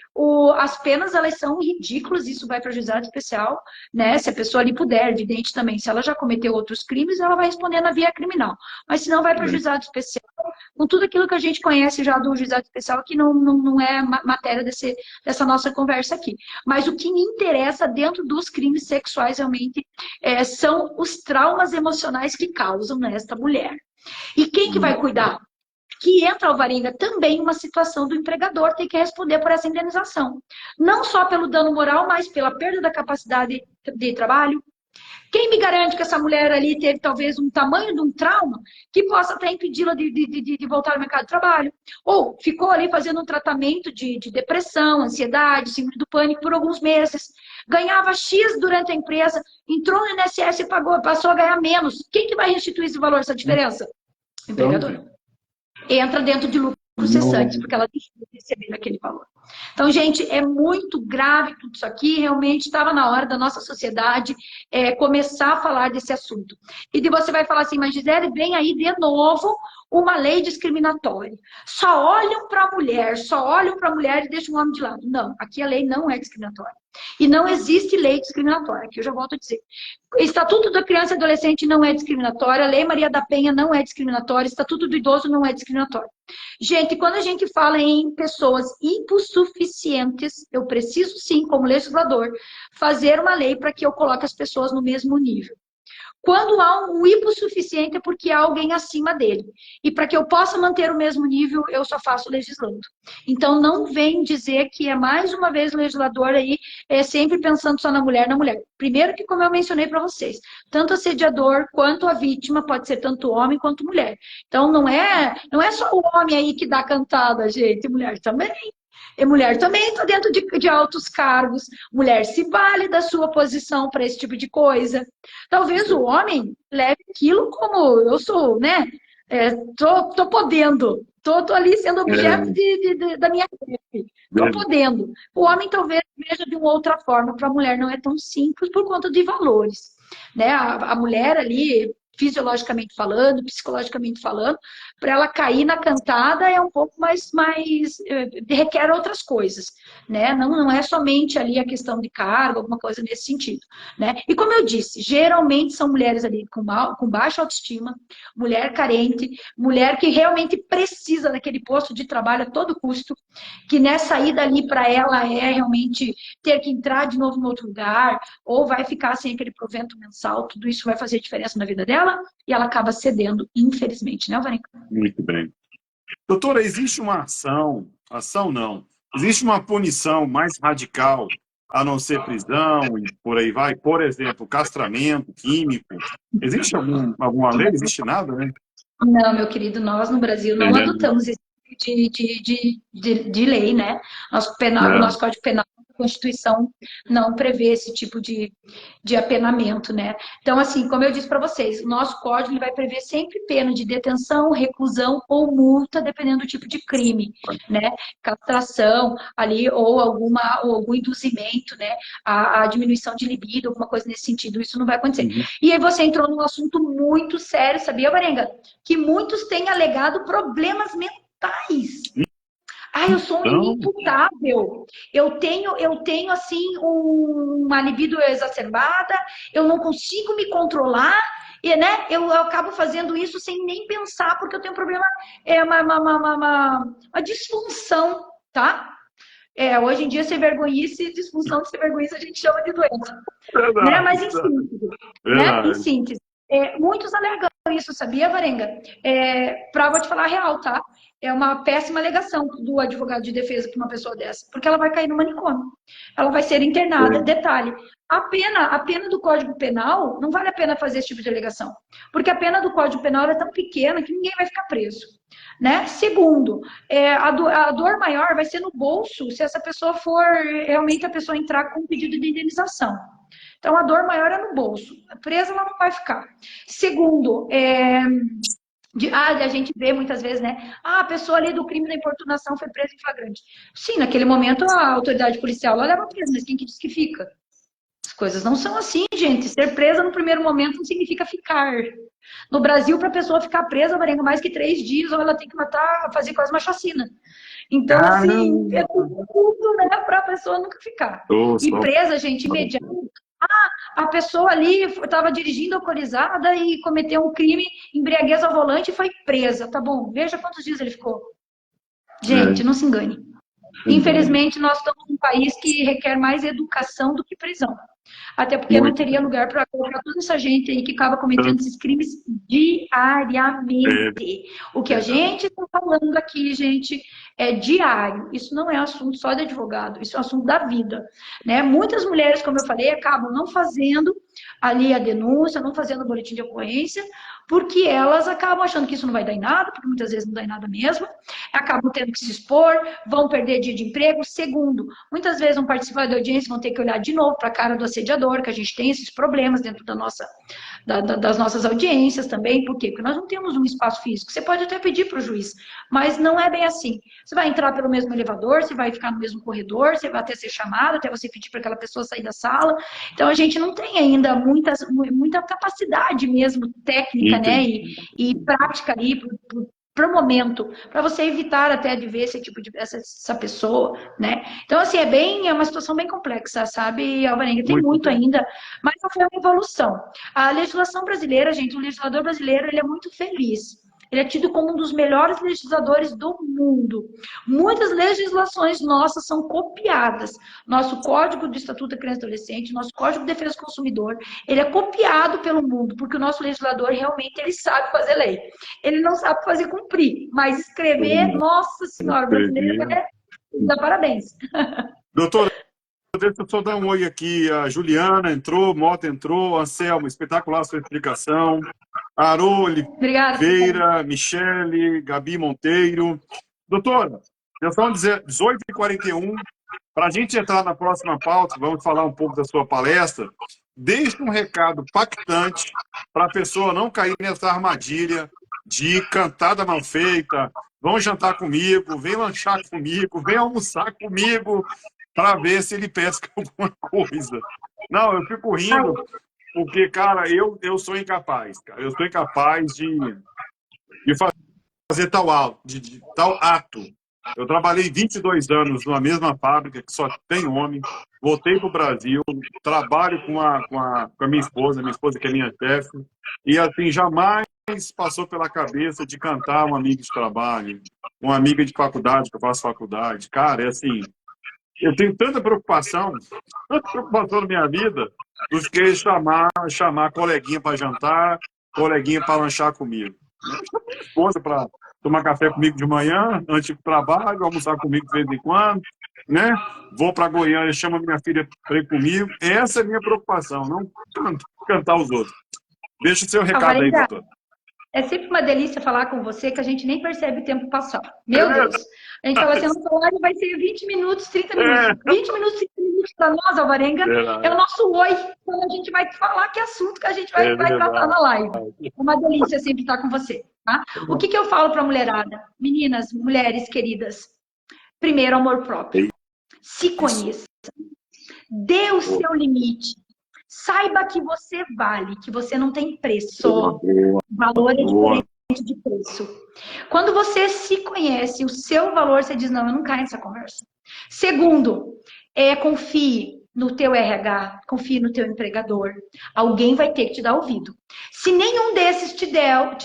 as penas elas são ridículas, isso vai para o juizado especial, né? Se a pessoa ali puder, evidente também, se ela já cometeu outros crimes, ela vai responder na via criminal. Mas se não, vai para o juizado especial, com tudo aquilo que a gente conhece já do juizado especial, que não é matéria dessa nossa conversa aqui. Mas o que me interessa dentro dos crimes sexuais realmente são os traumas emocionais que causam nesta mulher. E quem que vai cuidar? Que entra, Alvarenga, também uma situação do empregador ter que responder por essa indenização. Não só pelo dano moral, mas pela perda da capacidade de trabalho. Quem me garante que essa mulher ali teve talvez um tamanho de um trauma que possa até impedi-la de voltar ao mercado de trabalho? Ou ficou ali fazendo um tratamento de depressão, ansiedade, síndrome do pânico por alguns meses, ganhava X durante a empresa, entrou no INSS e passou a ganhar menos. Quem que vai restituir esse valor, essa diferença? O empregador. Entra dentro de lucro cessante, porque ela deixou de receber aquele valor. Então, gente, é muito grave tudo isso aqui, realmente estava na hora da nossa sociedade começar a falar desse assunto. E você vai falar assim, mas Gisele, vem aí de novo uma lei discriminatória. Só olham para a mulher e deixam o homem de lado. Não, aqui a lei não é discriminatória. E não existe lei discriminatória, que eu já volto a dizer. Estatuto da Criança e Adolescente não é discriminatório, a Lei Maria da Penha não é discriminatória, Estatuto do Idoso não é discriminatório. Gente, quando a gente fala em pessoas hipossuficientes, eu preciso sim, como legislador, fazer uma lei para que eu coloque as pessoas no mesmo nível. Quando há um hipossuficiente é porque há alguém acima dele. E para que eu possa manter o mesmo nível, eu só faço legislando. Então, não vem dizer que é mais uma vez o legislador aí, sempre pensando só na mulher, na mulher. Primeiro que, como eu mencionei para vocês, tanto assediador quanto a vítima pode ser tanto homem quanto mulher. Então, não é só o homem aí que dá cantada, gente, mulher também. E mulher também está dentro de altos cargos. Mulher se vale da sua posição para esse tipo de coisa. Talvez o homem leve aquilo como eu sou, né? Tô podendo. Tô ali sendo objeto da minha chefe. Tô podendo. O homem talvez veja de uma outra forma. Para a mulher não é tão simples por conta de valores. Né? A mulher ali, fisiologicamente falando, psicologicamente falando, para ela cair na cantada é um pouco mais requer outras coisas, né? Não é somente ali a questão de cargo, alguma coisa nesse sentido, né? E como eu disse, geralmente são mulheres ali com baixa autoestima, mulher carente, mulher que realmente precisa daquele posto de trabalho a todo custo, que nessa saída ali para ela é realmente ter que entrar de novo em outro lugar, ou vai ficar sem aquele provento mensal, tudo isso vai fazer diferença na vida dela, e ela acaba cedendo, infelizmente, né, Varenka? Muito bem. Doutora, existe uma ação não, existe uma punição mais radical, a não ser prisão e por aí vai? Por exemplo, castramento químico. Existe alguma lei? Existe nada, né? Não, meu querido, nós no Brasil não adotamos esse tipo de lei, né? O nosso Código Penal, a Constituição, não prevê esse tipo de apenamento, né? Então, assim, como eu disse para vocês, o nosso código ele vai prever sempre pena de detenção, reclusão ou multa, dependendo do tipo de crime, né? Castração ali, ou algum induzimento, né? A diminuição de libido, alguma coisa nesse sentido, isso não vai acontecer. E aí você entrou num assunto muito sério, sabia, Varenga? Que muitos têm alegado problemas mentais. Ah, eu sou um inimputável. Eu tenho assim, uma libido exacerbada, eu não consigo me controlar, e, né, eu acabo fazendo isso sem nem pensar, porque eu tenho um problema, uma disfunção, tá? Hoje em dia, sem vergonhice, disfunção de sem vergonhice, a gente chama de doença. Né? Mas em síntese, né? Em síntese. Muitos alegam isso, sabia, Varenga? Vou te falar a real, tá? É uma péssima alegação do advogado de defesa para uma pessoa dessa, porque ela vai cair no manicômio. Ela vai ser internada. Detalhe, a pena do Código Penal, não vale a pena fazer esse tipo de alegação, porque a pena do Código Penal é tão pequena que ninguém vai ficar preso. Né? Segundo, a dor maior vai ser no bolso se essa pessoa for realmente a pessoa entrar com um pedido de indenização. Então, a dor maior é no bolso. Presa, ela não vai ficar. Segundo, a gente vê muitas vezes, né? A pessoa ali do crime da importunação foi presa em flagrante. Sim, naquele momento a autoridade policial ela leva presa, mas quem que diz que fica? As coisas não são assim, gente. Ser presa no primeiro momento não significa ficar. No Brasil, para a pessoa ficar presa, Varenga, mais que 3 dias, ou ela tem que fazer quase uma chacina. Então, assim, é tudo, né, para a pessoa nunca ficar. E presa, gente, imediato. A pessoa ali estava dirigindo alcoolizada e cometeu um crime, embriaguez ao volante e foi presa. Tá bom, veja quantos dias ele ficou. Gente, não se engane. Infelizmente, nós estamos num país que requer mais educação do que prisão. Até porque não teria lugar para colocar toda essa gente aí que acaba cometendo esses crimes diariamente. O que a gente está falando aqui, gente, é diário. Isso não é assunto só de advogado, isso é assunto da vida. Né? Muitas mulheres, como eu falei, acabam não fazendo ali a denúncia, não fazendo o boletim de ocorrência, porque elas acabam achando que isso não vai dar em nada, porque muitas vezes não dá em nada mesmo, acabam tendo que se expor, vão perder dia de emprego. Segundo, muitas vezes vão participar da audiência, vão ter que olhar de novo para a cara do assediador, que a gente tem esses problemas dentro das nossas audiências também. Por quê? Porque nós não temos um espaço físico. Você pode até pedir para o juiz, mas não é bem assim. Você vai entrar pelo mesmo elevador, você vai ficar no mesmo corredor, você vai até ser chamado, até você pedir para aquela pessoa sair da sala. Então, a gente não tem ainda muita capacidade mesmo técnica, né, e prática ali para o momento, para você evitar até de ver esse tipo de essa pessoa, né? Então, assim, é uma situação bem complexa, sabe, Alvarenga? Tem Muito muito bem. ainda, mas foi uma evolução. A legislação brasileira, gente, o legislador brasileiro, ele é muito feliz. Ele é tido como um dos melhores legisladores do mundo. Muitas legislações nossas são copiadas. Nosso Código de Estatuto da Criança e Adolescente, nosso Código de Defesa do Consumidor, ele é copiado pelo mundo, porque o nosso legislador realmente ele sabe fazer lei. Ele não sabe fazer cumprir, mas escrever, nossa senhora, o brasileiro dá parabéns. Doutora, deixa eu só dar um oi aqui. A Juliana entrou, Mota entrou, Anselmo, espetacular a sua explicação. Arô Obrigada. Oliveira, Michele, Gabi Monteiro. Doutora, já são 18h41. Para a gente entrar na próxima pauta, vamos falar um pouco da sua palestra. Deixe um recado pactante para a pessoa não cair nessa armadilha de cantada mal feita. Vão jantar comigo, vem lanchar comigo, vem almoçar comigo para ver se ele pesca alguma coisa. Não, eu fico rindo porque, cara, eu sou incapaz, cara. Eu sou incapaz de fazer tal ato. Eu trabalhei 22 anos numa mesma fábrica que só tem homem. Voltei para o Brasil, trabalho com a minha esposa que é minha chefe, e assim, jamais passou pela cabeça de cantar uma amiga de trabalho, uma amiga de faculdade, que eu faço faculdade. Cara, é assim, eu tenho tanta preocupação na minha vida, dos que chamar coleguinha para jantar, coleguinha para lanchar comigo. Minha esposa para tomar café comigo de manhã, antes do trabalho, almoçar comigo de vez em quando, né? Vou para Goiânia, chamo minha filha para ir comigo. Essa é a minha preocupação, não cantar os outros. Deixa o seu recado aí, Alvarenga, doutor. é sempre uma delícia falar com você que a gente nem percebe o tempo passar. É Meu Deus. verdade. A gente fala assim, a nossa live vai ser 20 minutos, 30 minutos. É 20 minutos, 30 minutos para nós, Alvarenga, é o verdade. nosso oi. Quando a gente vai falar que assunto que a gente É vai tratar verdade. na live. É uma delícia sempre estar com você. Tá? O que eu falo para a mulherada? Meninas, mulheres queridas, primeiro, amor próprio. Se conheça. Dê o seu limite. Saiba que você vale, que você não tem preço. Valor é diferente de preço. Quando você se conhece, o seu valor, você diz, não, eu não caio nessa conversa. Segundo, confie no teu RH, confie no teu empregador. Alguém vai ter que te dar ouvido. Se nenhum desses te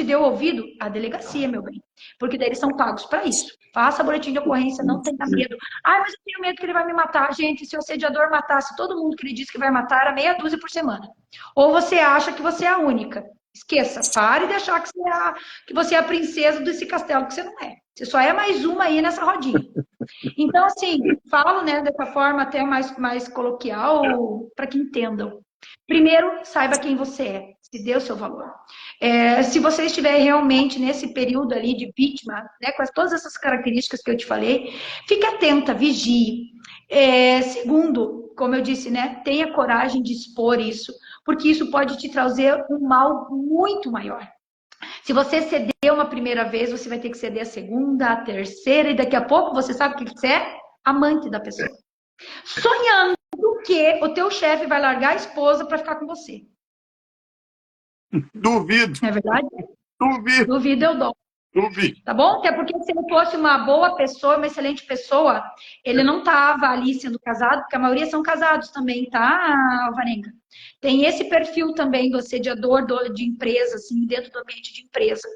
deu ouvido, a delegacia, meu bem. Porque daí eles são pagos para isso. Faça boletim de ocorrência, não tenha medo. Ah, mas eu tenho medo que ele vai me matar. Gente, se o assediador matasse todo mundo que ele disse que vai matar, era meia dúzia por semana. Ou você acha que você é a única. Esqueça, pare de achar que você é a princesa desse castelo, que você não é. Você só é mais uma aí nessa rodinha. Então, assim, falo, né, dessa forma até mais coloquial, para que entendam. Primeiro, saiba quem você é, se dê o seu valor. Se você estiver realmente nesse período ali de vítima, né, com todas essas características que eu te falei, fique atenta, vigie. Segundo, como eu disse, né, tenha coragem de expor isso, porque isso pode te trazer um mal muito maior. Se você ceder uma primeira vez, você vai ter que ceder a segunda, a terceira, e daqui a pouco você sabe o que você é? Amante da pessoa. Sonhando que o teu chefe vai largar a esposa para ficar com você. Duvido. Não é verdade? Duvido. Duvido, eu dou. Duvido. Tá bom? Até porque se ele fosse uma boa pessoa, uma excelente pessoa, ele não tava ali sendo casado, porque a maioria são casados também, tá, Alvarenga? Tem esse perfil também do assediador de empresa, assim, dentro do ambiente de empresa.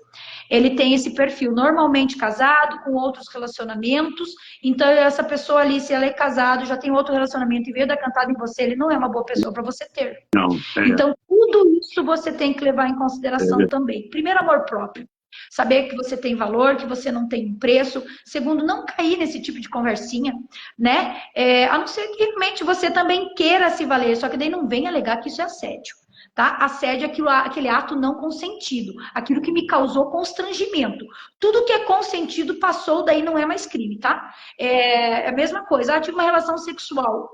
Ele tem esse perfil, normalmente casado, com outros relacionamentos. Então, essa pessoa ali, se ela é casada, já tem outro relacionamento e veio dar cantada em você, ele não é uma boa pessoa para você ter. Não, Então, tudo isso você tem que levar em consideração também. Primeiro, amor próprio. Saber que você tem valor, que você não tem preço. Segundo, não cair nesse tipo de conversinha, né? A não ser que realmente você também queira se valer, só que daí não vem alegar que isso é assédio, tá? Assédio é aquele ato não consentido, aquilo que me causou constrangimento. Tudo que é consentido passou, daí não é mais crime, tá? É a mesma coisa. Tive uma relação sexual.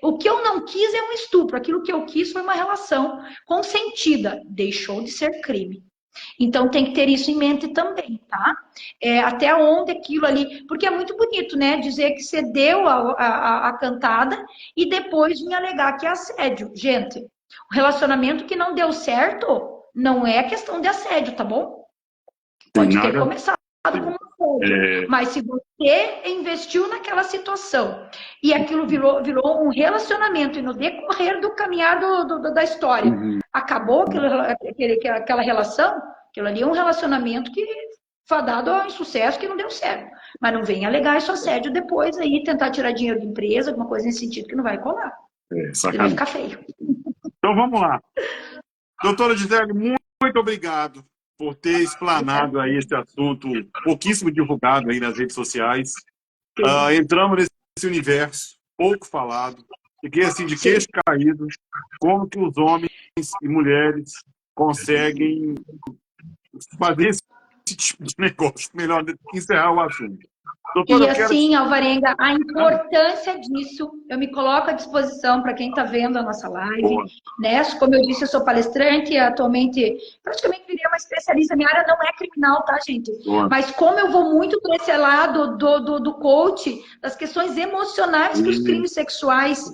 O que eu não quis é um estupro, aquilo que eu quis foi uma relação consentida, deixou de ser crime. Então tem que ter isso em mente também, tá? Até onde aquilo ali, porque é muito bonito, né? Dizer que você deu a cantada e depois me alegar que é assédio. Gente, o relacionamento que não deu certo não é questão de assédio, tá bom? Tem Pode ter nada. começado com um assédio, mas se você investiu naquela situação e aquilo virou um relacionamento, e no decorrer do caminhar da história, acabou aquela relação, aquilo ali é um relacionamento que fadado ao insucesso, que não deu certo. Mas não venha alegar isso assédio depois aí, tentar tirar dinheiro da empresa, alguma coisa nesse sentido, que não vai colar. Vai ficar feio. Então vamos lá. Doutora Gisele, muito obrigado por ter explanado aí esse assunto pouquíssimo divulgado aí nas redes sociais. Entramos nesse universo pouco falado, fiquei assim de queixo caído, como que os homens e mulheres conseguem fazer esse tipo de negócio. Melhor encerrar o assunto. Doutora, e assim, Alvarenga, a importância disso, eu me coloco à disposição para quem está vendo a nossa live, né? Como eu disse, eu sou palestrante, atualmente praticamente virei uma especialista, minha área não é criminal, tá, gente? Mas como eu vou muito para esse lado do coach, das questões emocionais que os crimes sexuais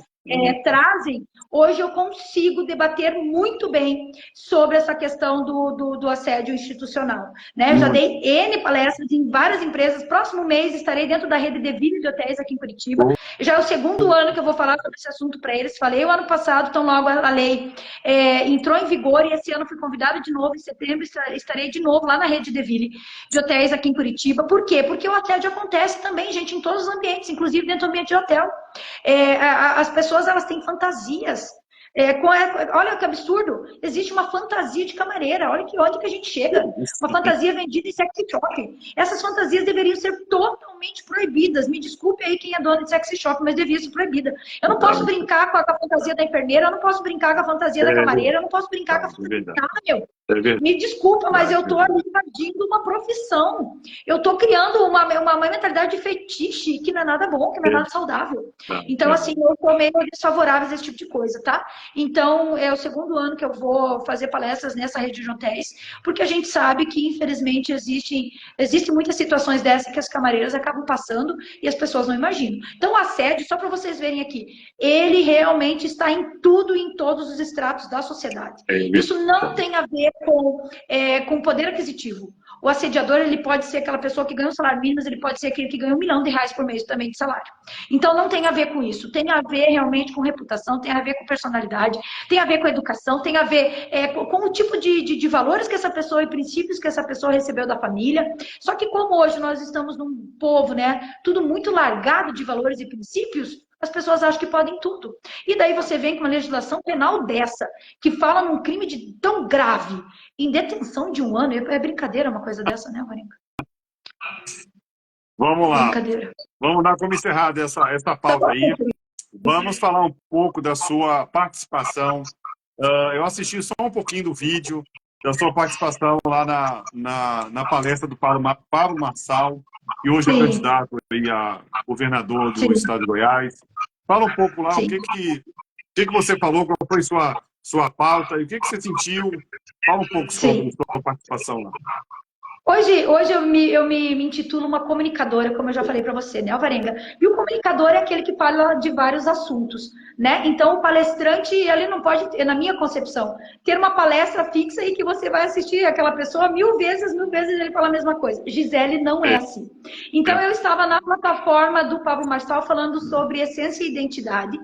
trazem, hoje eu consigo debater muito bem sobre essa questão do assédio institucional. Né? Eu já dei N palestras em várias empresas. Próximo mês estarei dentro da rede Deville de hotéis aqui em Curitiba. Já é o segundo ano que eu vou falar sobre esse assunto para eles. Falei o ano passado, então logo a lei entrou em vigor e esse ano fui convidada de novo. Em setembro estarei de novo lá na rede Deville de hotéis aqui em Curitiba. Por quê? Porque o assédio acontece também, gente, em todos os ambientes, inclusive dentro do ambiente de hotel. As pessoas, elas têm fantasias. Olha que absurdo, existe uma fantasia de camareira, olha onde que a gente chega, uma fantasia vendida em sex shop. Essas fantasias deveriam ser totalmente proibidas, me desculpe aí quem é dono de sex shop, mas devia ser proibida. Eu não posso brincar com a fantasia da enfermeira, eu não posso brincar com a fantasia da camareira, eu não posso brincar com a fantasia de nada, meu. Me desculpa, mas eu estou ali invadindo uma profissão. Eu estou criando uma mentalidade de fetiche que não é nada bom, que não é nada saudável. Então, assim, eu estou meio desfavorável a esse tipo de coisa, tá? Então, é o segundo ano que eu vou fazer palestras nessa rede de hotéis, porque a gente sabe que, infelizmente, existem muitas situações dessas que as camareiras acabam passando e as pessoas não imaginam. Então, o assédio, só para vocês verem aqui, ele realmente está em tudo e em todos os estratos da sociedade. Isso não tem a ver com poder aquisitivo. O assediador, ele pode ser aquela pessoa que ganha um salário mínimo, mas ele pode ser aquele que ganha R$1 milhão por mês também de salário. Então, não tem a ver com isso. Tem a ver realmente com reputação, tem a ver com personalidade, tem a ver com educação, tem a ver com o tipo de valores que essa pessoa e princípios que essa pessoa recebeu da família. Só que como hoje nós estamos num povo, né, tudo muito largado de valores e princípios, as pessoas acham que podem tudo. E daí você vem com uma legislação penal dessa, que fala num crime tão grave, em detenção de 1 ano. É brincadeira uma coisa dessa, né, Marinka? Vamos lá. Vamos dar como encerrada essa pauta aí. Vamos falar um pouco da sua participação. Eu assisti só um pouquinho do vídeo da sua participação lá na palestra do Pablo Marçal, que hoje é candidato aí a governador do estado de Goiás. Fala um pouco lá, o que você falou, qual foi sua pauta e o que você sentiu. Fala um pouco sobre a sua participação lá. Hoje eu me intitulo uma comunicadora, como eu já falei para você, né, Alvarenga? E o comunicador é aquele que fala de vários assuntos, né? Então, o palestrante, ele não pode, na minha concepção, ter uma palestra fixa e que você vai assistir aquela pessoa mil vezes ele fala a mesma coisa. Gisele não é assim. Então, eu estava na plataforma do Pablo Marçal falando sobre essência e identidade,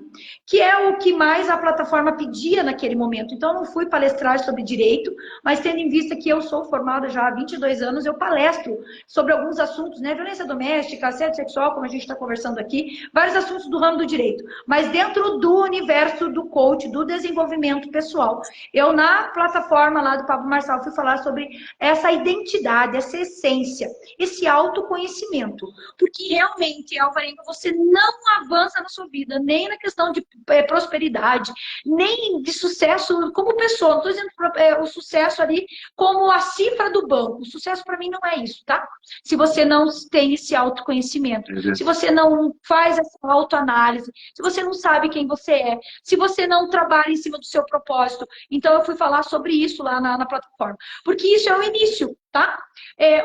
que é o que mais a plataforma pedia naquele momento. Então, eu não fui palestrar sobre direito, mas tendo em vista que eu sou formada já há 22 anos, eu palestro sobre alguns assuntos, né? Violência doméstica, assédio sexual, como a gente está conversando aqui, vários assuntos do ramo do direito. Mas dentro do universo do coach, do desenvolvimento pessoal, eu na plataforma lá do Pablo Marçal fui falar sobre essa identidade, essa essência, esse autoconhecimento. Porque realmente, Alvarenga, você não avança na sua vida, nem na questão de prosperidade, nem de sucesso como pessoa. Não estou dizendo o sucesso ali como a cifra do banco. O sucesso para mim não é isso, tá? Se você não tem esse autoconhecimento, se você não faz essa autoanálise, se você não sabe quem você é, se você não trabalha em cima do seu propósito. Então eu fui falar sobre isso lá na plataforma. Porque isso é o início, tá?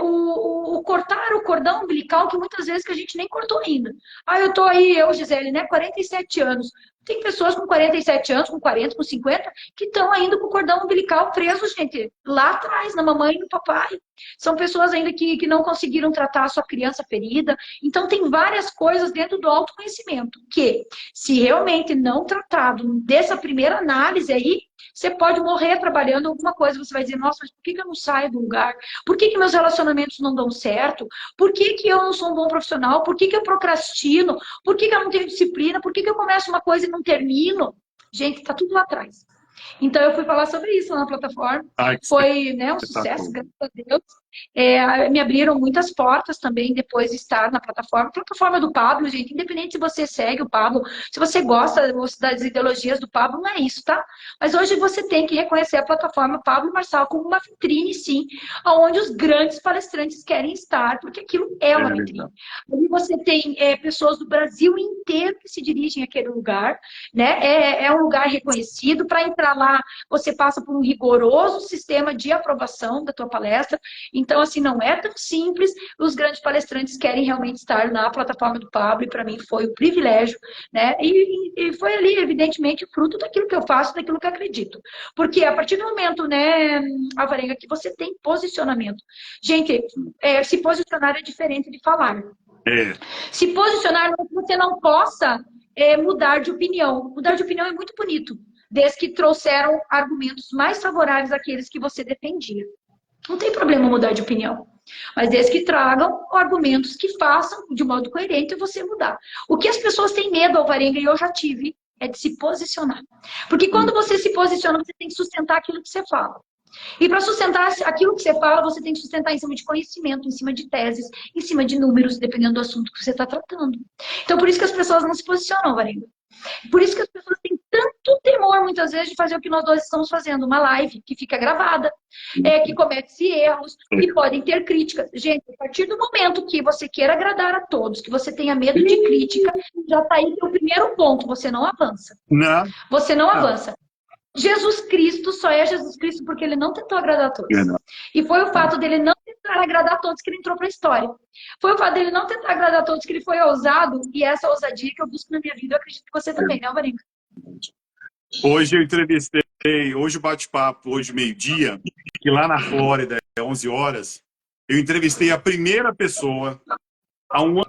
O cortar o cordão umbilical, que muitas vezes que a gente nem cortou ainda. Eu tô aí, Gisele, né? 47 anos. Tem pessoas com 47 anos, com 40, com 50, que estão ainda com o cordão umbilical preso, gente, lá atrás, na mamãe e no papai. São pessoas ainda que não conseguiram tratar a sua criança ferida. Então, tem várias coisas dentro do autoconhecimento que, se realmente não tratado dessa primeira análise aí, você pode morrer trabalhando alguma coisa. Você vai dizer, nossa, mas por que eu não saio do lugar? Por que meus relacionamentos não dão certo? Por que eu não sou um bom profissional? Por que eu procrastino? Por que eu não tenho disciplina? Por que eu começo uma coisa e não termino? Gente, tá tudo lá atrás. Então, eu fui falar sobre isso lá na plataforma. Ai, que Foi, né, um sucesso, espetáculo. graças a Deus. Me abriram muitas portas também depois de estar na plataforma. A plataforma do Pablo, gente, independente se você segue o Pablo, se você gosta das ideologias do Pablo, não é isso, tá? Mas hoje você tem que reconhecer a plataforma Pablo Marçal como uma vitrine, sim, onde os grandes palestrantes querem estar, porque aquilo é uma vitrine. Ali você tem pessoas do Brasil inteiro que se dirigem àquele lugar, né? É um lugar reconhecido. Para entrar lá, você passa por um rigoroso sistema de aprovação da tua palestra. Então, assim, não é tão simples. Os grandes palestrantes querem realmente estar na plataforma do Pablo, e para mim foi um privilégio, né? E foi ali, evidentemente, fruto daquilo que eu faço, daquilo que eu acredito. Porque a partir do momento, né, Alvarenga, que você tem posicionamento. Gente, se posicionar é diferente de falar. É, Se posicionar não é que você não possa mudar de opinião. Mudar de opinião é muito bonito, desde que trouxeram argumentos mais favoráveis àqueles que você defendia. Não tem problema mudar de opinião. Mas desde que tragam argumentos que façam de modo coerente você mudar. O que as pessoas têm medo, Alvarenga, e eu já tive, é de se posicionar. Porque quando você se posiciona, você tem que sustentar aquilo que você fala. E para sustentar aquilo que você fala, você tem que sustentar em cima de conhecimento, em cima de teses, em cima de números, dependendo do assunto que você está tratando. Então, por isso que as pessoas não se posicionam, Alvarenga. Por isso que as pessoas têm tanto temor, muitas vezes, de fazer o que nós dois estamos fazendo, uma live que fica gravada, que comete-se erros, que podem ter críticas. Gente, a partir do momento que você queira agradar a todos, que você tenha medo de crítica, já está aí o primeiro ponto, você não avança. não, Você não avança. Jesus Cristo só é Jesus Cristo porque ele não tentou agradar a todos. E foi o fato dele não tentar agradar a todos que ele entrou para a história. Foi o fato dele não tentar agradar a todos que ele foi ousado, e essa ousadia que eu busco na minha vida, eu acredito que você também, né, Alvarenga? Hoje eu entrevistei, hoje o bate-papo, hoje meio-dia, que lá na Flórida é 11 horas, eu entrevistei a primeira pessoa há um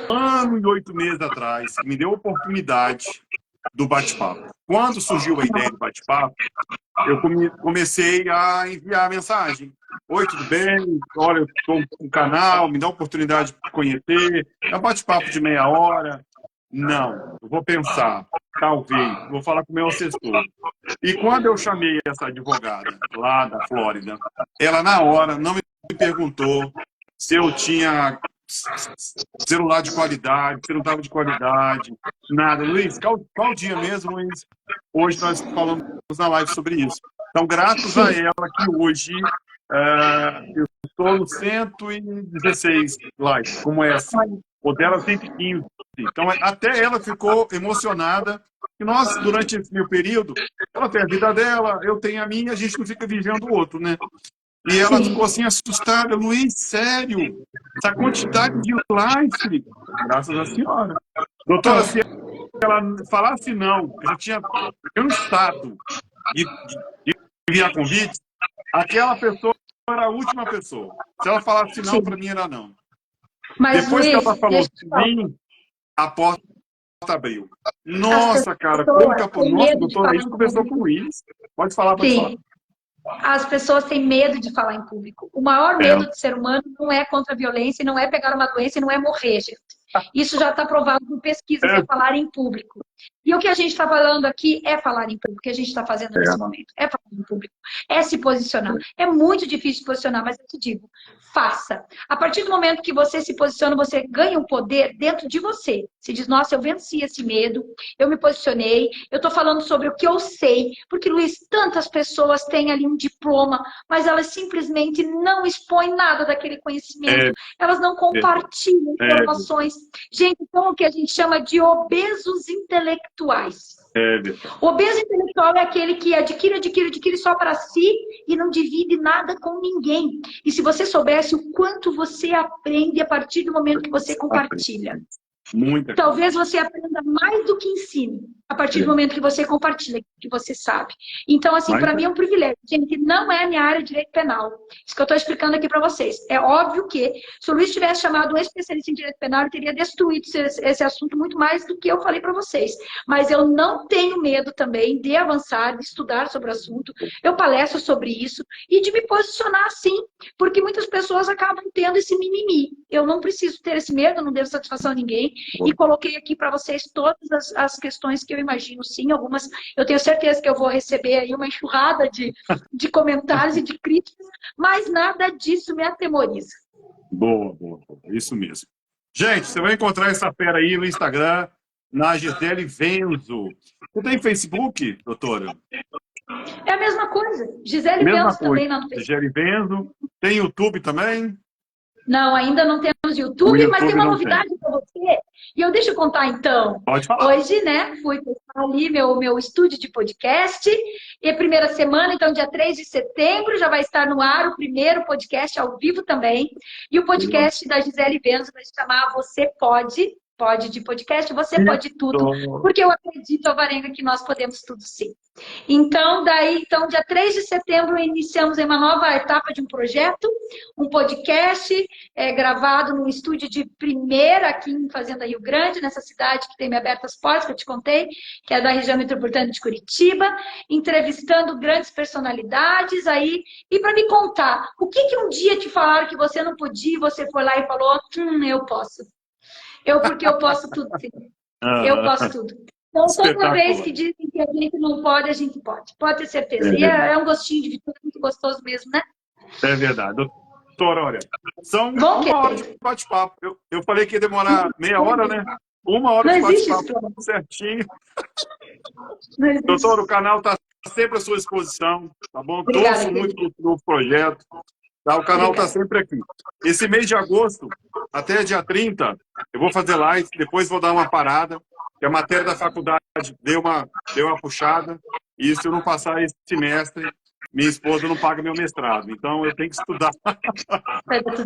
ano e 8 meses atrás, que me deu a oportunidade do bate-papo. Quando surgiu a ideia do bate-papo, eu comecei a enviar mensagem. Oi, tudo bem? Olha, eu estou com um canal, me dá a oportunidade de conhecer. É um bate-papo de meia hora. Não, eu vou pensar, talvez, vou falar com o meu assessor. E quando eu chamei essa advogada lá da Flórida, ela na hora não me perguntou se eu tinha celular de qualidade, se não estava de qualidade, nada. Luiz, qual dia mesmo, Luiz? Hoje nós falamos na live sobre isso. Então, graças a ela que hoje eu estou no 116 lives, como essa. O dela 115. Então, até ela ficou emocionada. E nós, durante esse meu período, ela tem a vida dela, eu tenho a minha, a gente não fica vigiando o outro, né? E ela ficou assim assustada. Luiz, sério? Essa quantidade de live? Graças à senhora. Doutora, se ela falasse não, eu já tinha cansado de enviar convite, aquela pessoa era a última pessoa. Se ela falasse não, para mim era não. Mas, depois Luiz, que ela falou sim, a porta abriu. Nossa, cara, como que a porta... Nossa, doutora, a gente conversou com o Luiz. Pode falar, pode falar. As pessoas têm medo de falar em público. O maior medo do ser humano não é contra a violência, não é pegar uma doença e não é morrer, gente. Isso já está provado por pesquisas, é falar em público. E o que a gente está falando aqui é falar em público, o que a gente está fazendo nesse momento. É falar em público, é se posicionar. É muito difícil se posicionar, mas eu te digo, faça. A partir do momento que você se posiciona, você ganha um poder dentro de você. Você diz, nossa, eu venci esse medo, eu me posicionei, eu estou falando sobre o que eu sei. Porque, Luiz, tantas pessoas têm ali um diploma, mas elas simplesmente não expõem nada daquele conhecimento. Elas não compartilham informações. Gente, então o que a gente chama de obesos intelectuais. O obeso intelectual é aquele que adquire só para si e não divide nada com ninguém. E se você soubesse o quanto você aprende a partir do momento que você compartilha. Talvez você aprenda mais do que ensine. a partir do momento que você compartilha, que você sabe. Então, assim, para mim é um privilégio. Gente, não é a minha área de direito penal. Isso que eu estou explicando aqui para vocês. É óbvio que, se o Luiz tivesse chamado um especialista em direito penal, ele teria destruído esse assunto muito mais do que eu falei para vocês. Mas eu não tenho medo também de avançar, de estudar sobre o assunto. Eu palestro sobre isso e de me posicionar assim, porque muitas pessoas acabam tendo esse mimimi. Eu não preciso ter esse medo, eu não devo satisfação a ninguém. E coloquei aqui para vocês todas as questões que eu imagino, sim. Algumas eu tenho certeza que eu vou receber aí uma enxurrada de comentários e de críticas, mas nada disso me atemoriza. Boa, boa, boa. Isso mesmo. Gente, você vai encontrar essa fera aí no Instagram, na Gisele Venzo. Você tem Facebook, doutora? É a mesma coisa. Gisele Mesma Venzo coisa. também lá no Facebook. Gisele Venzo. Tem YouTube também? Não, ainda não temos YouTube, O YouTube mas tem uma não novidade para você. E eu deixo eu contar então. Pode falar. Hoje, né, fui testar ali meu estúdio de podcast. E a primeira semana, então, dia 3 de setembro, já vai estar no ar o primeiro podcast ao vivo também. E o podcast da Gisele Venzo vai se chamar Você Pode. Pode de podcast, você pode tudo. Porque eu acredito, Alvarenga, que nós podemos tudo sim. Então, dia 3 de setembro, iniciamos uma nova etapa de um projeto, um podcast gravado num estúdio de primeira aqui em Fazenda Rio Grande, nessa cidade que tem me aberto as portas, que eu te contei, que é da região metropolitana de Curitiba, entrevistando grandes personalidades aí, e para me contar, o que um dia te falaram que você não podia, você foi lá e falou, eu posso. Porque eu posso tudo, sim. Eu posso tudo. Então, toda vez que dizem que a gente não pode, a gente pode. Pode ter certeza. E é um gostinho de vida muito gostoso mesmo, né? É verdade. Doutora, olha, são uma hora de bate-papo. Eu falei que ia demorar meia hora, né? 1 hora de bate-papo certinho. Doutora, o canal está sempre à sua disposição, tá bom? Torço muito para o novo projeto. Tá? O canal está sempre aqui. Esse mês de agosto, até dia 30, eu vou fazer live, depois vou dar uma parada, que a matéria da faculdade deu uma puxada, e se eu não passar esse semestre, minha esposa não paga meu mestrado. Então, eu tenho que estudar.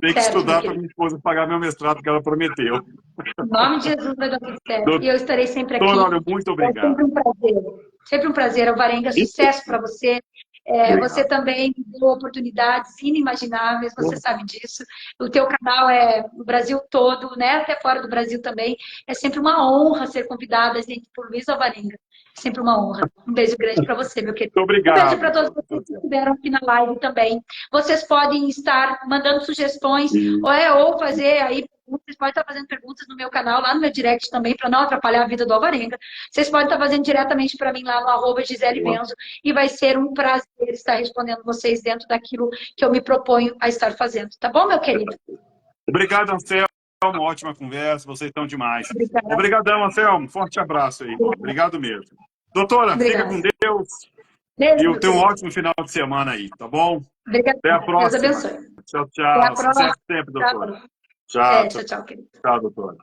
Tenho que estudar para minha esposa pagar meu mestrado, que ela prometeu. Em nome de Jesus vai dar tudo certo. E eu estarei sempre aqui. Doutor, muito obrigado. É sempre um prazer. Sempre um prazer, Alvarenga. Sucesso para você. Você também me deu oportunidades inimagináveis, você sabe disso. O teu canal é o Brasil todo, né? Até fora do Brasil também. É sempre uma honra ser convidada, gente, por Luiz Alvarenga. É sempre uma honra. Um beijo grande para você, meu querido. Muito obrigado. Um beijo para todos vocês que estiveram aqui na live também. Vocês podem estar mandando sugestões ou fazer aí. Vocês podem estar fazendo perguntas no meu canal, lá no meu direct também, para não atrapalhar a vida do Alvarenga. Vocês podem estar fazendo diretamente para mim lá no @Gisele Venzo. E vai ser um prazer estar respondendo vocês dentro daquilo que eu me proponho a estar fazendo. Tá bom, meu querido? Obrigado, Anselmo. Uma ótima conversa. Vocês estão demais. Obrigada. Obrigadão, Anselmo. Forte abraço aí. Obrigado mesmo. Doutora, fica com Deus. E tenha um ótimo final de semana aí, tá bom? Obrigada. Até a próxima. Deus abençoe. Tchau, tchau. Sucesso sempre, doutora. Tchau, tchau, querido. Tchau, doutora.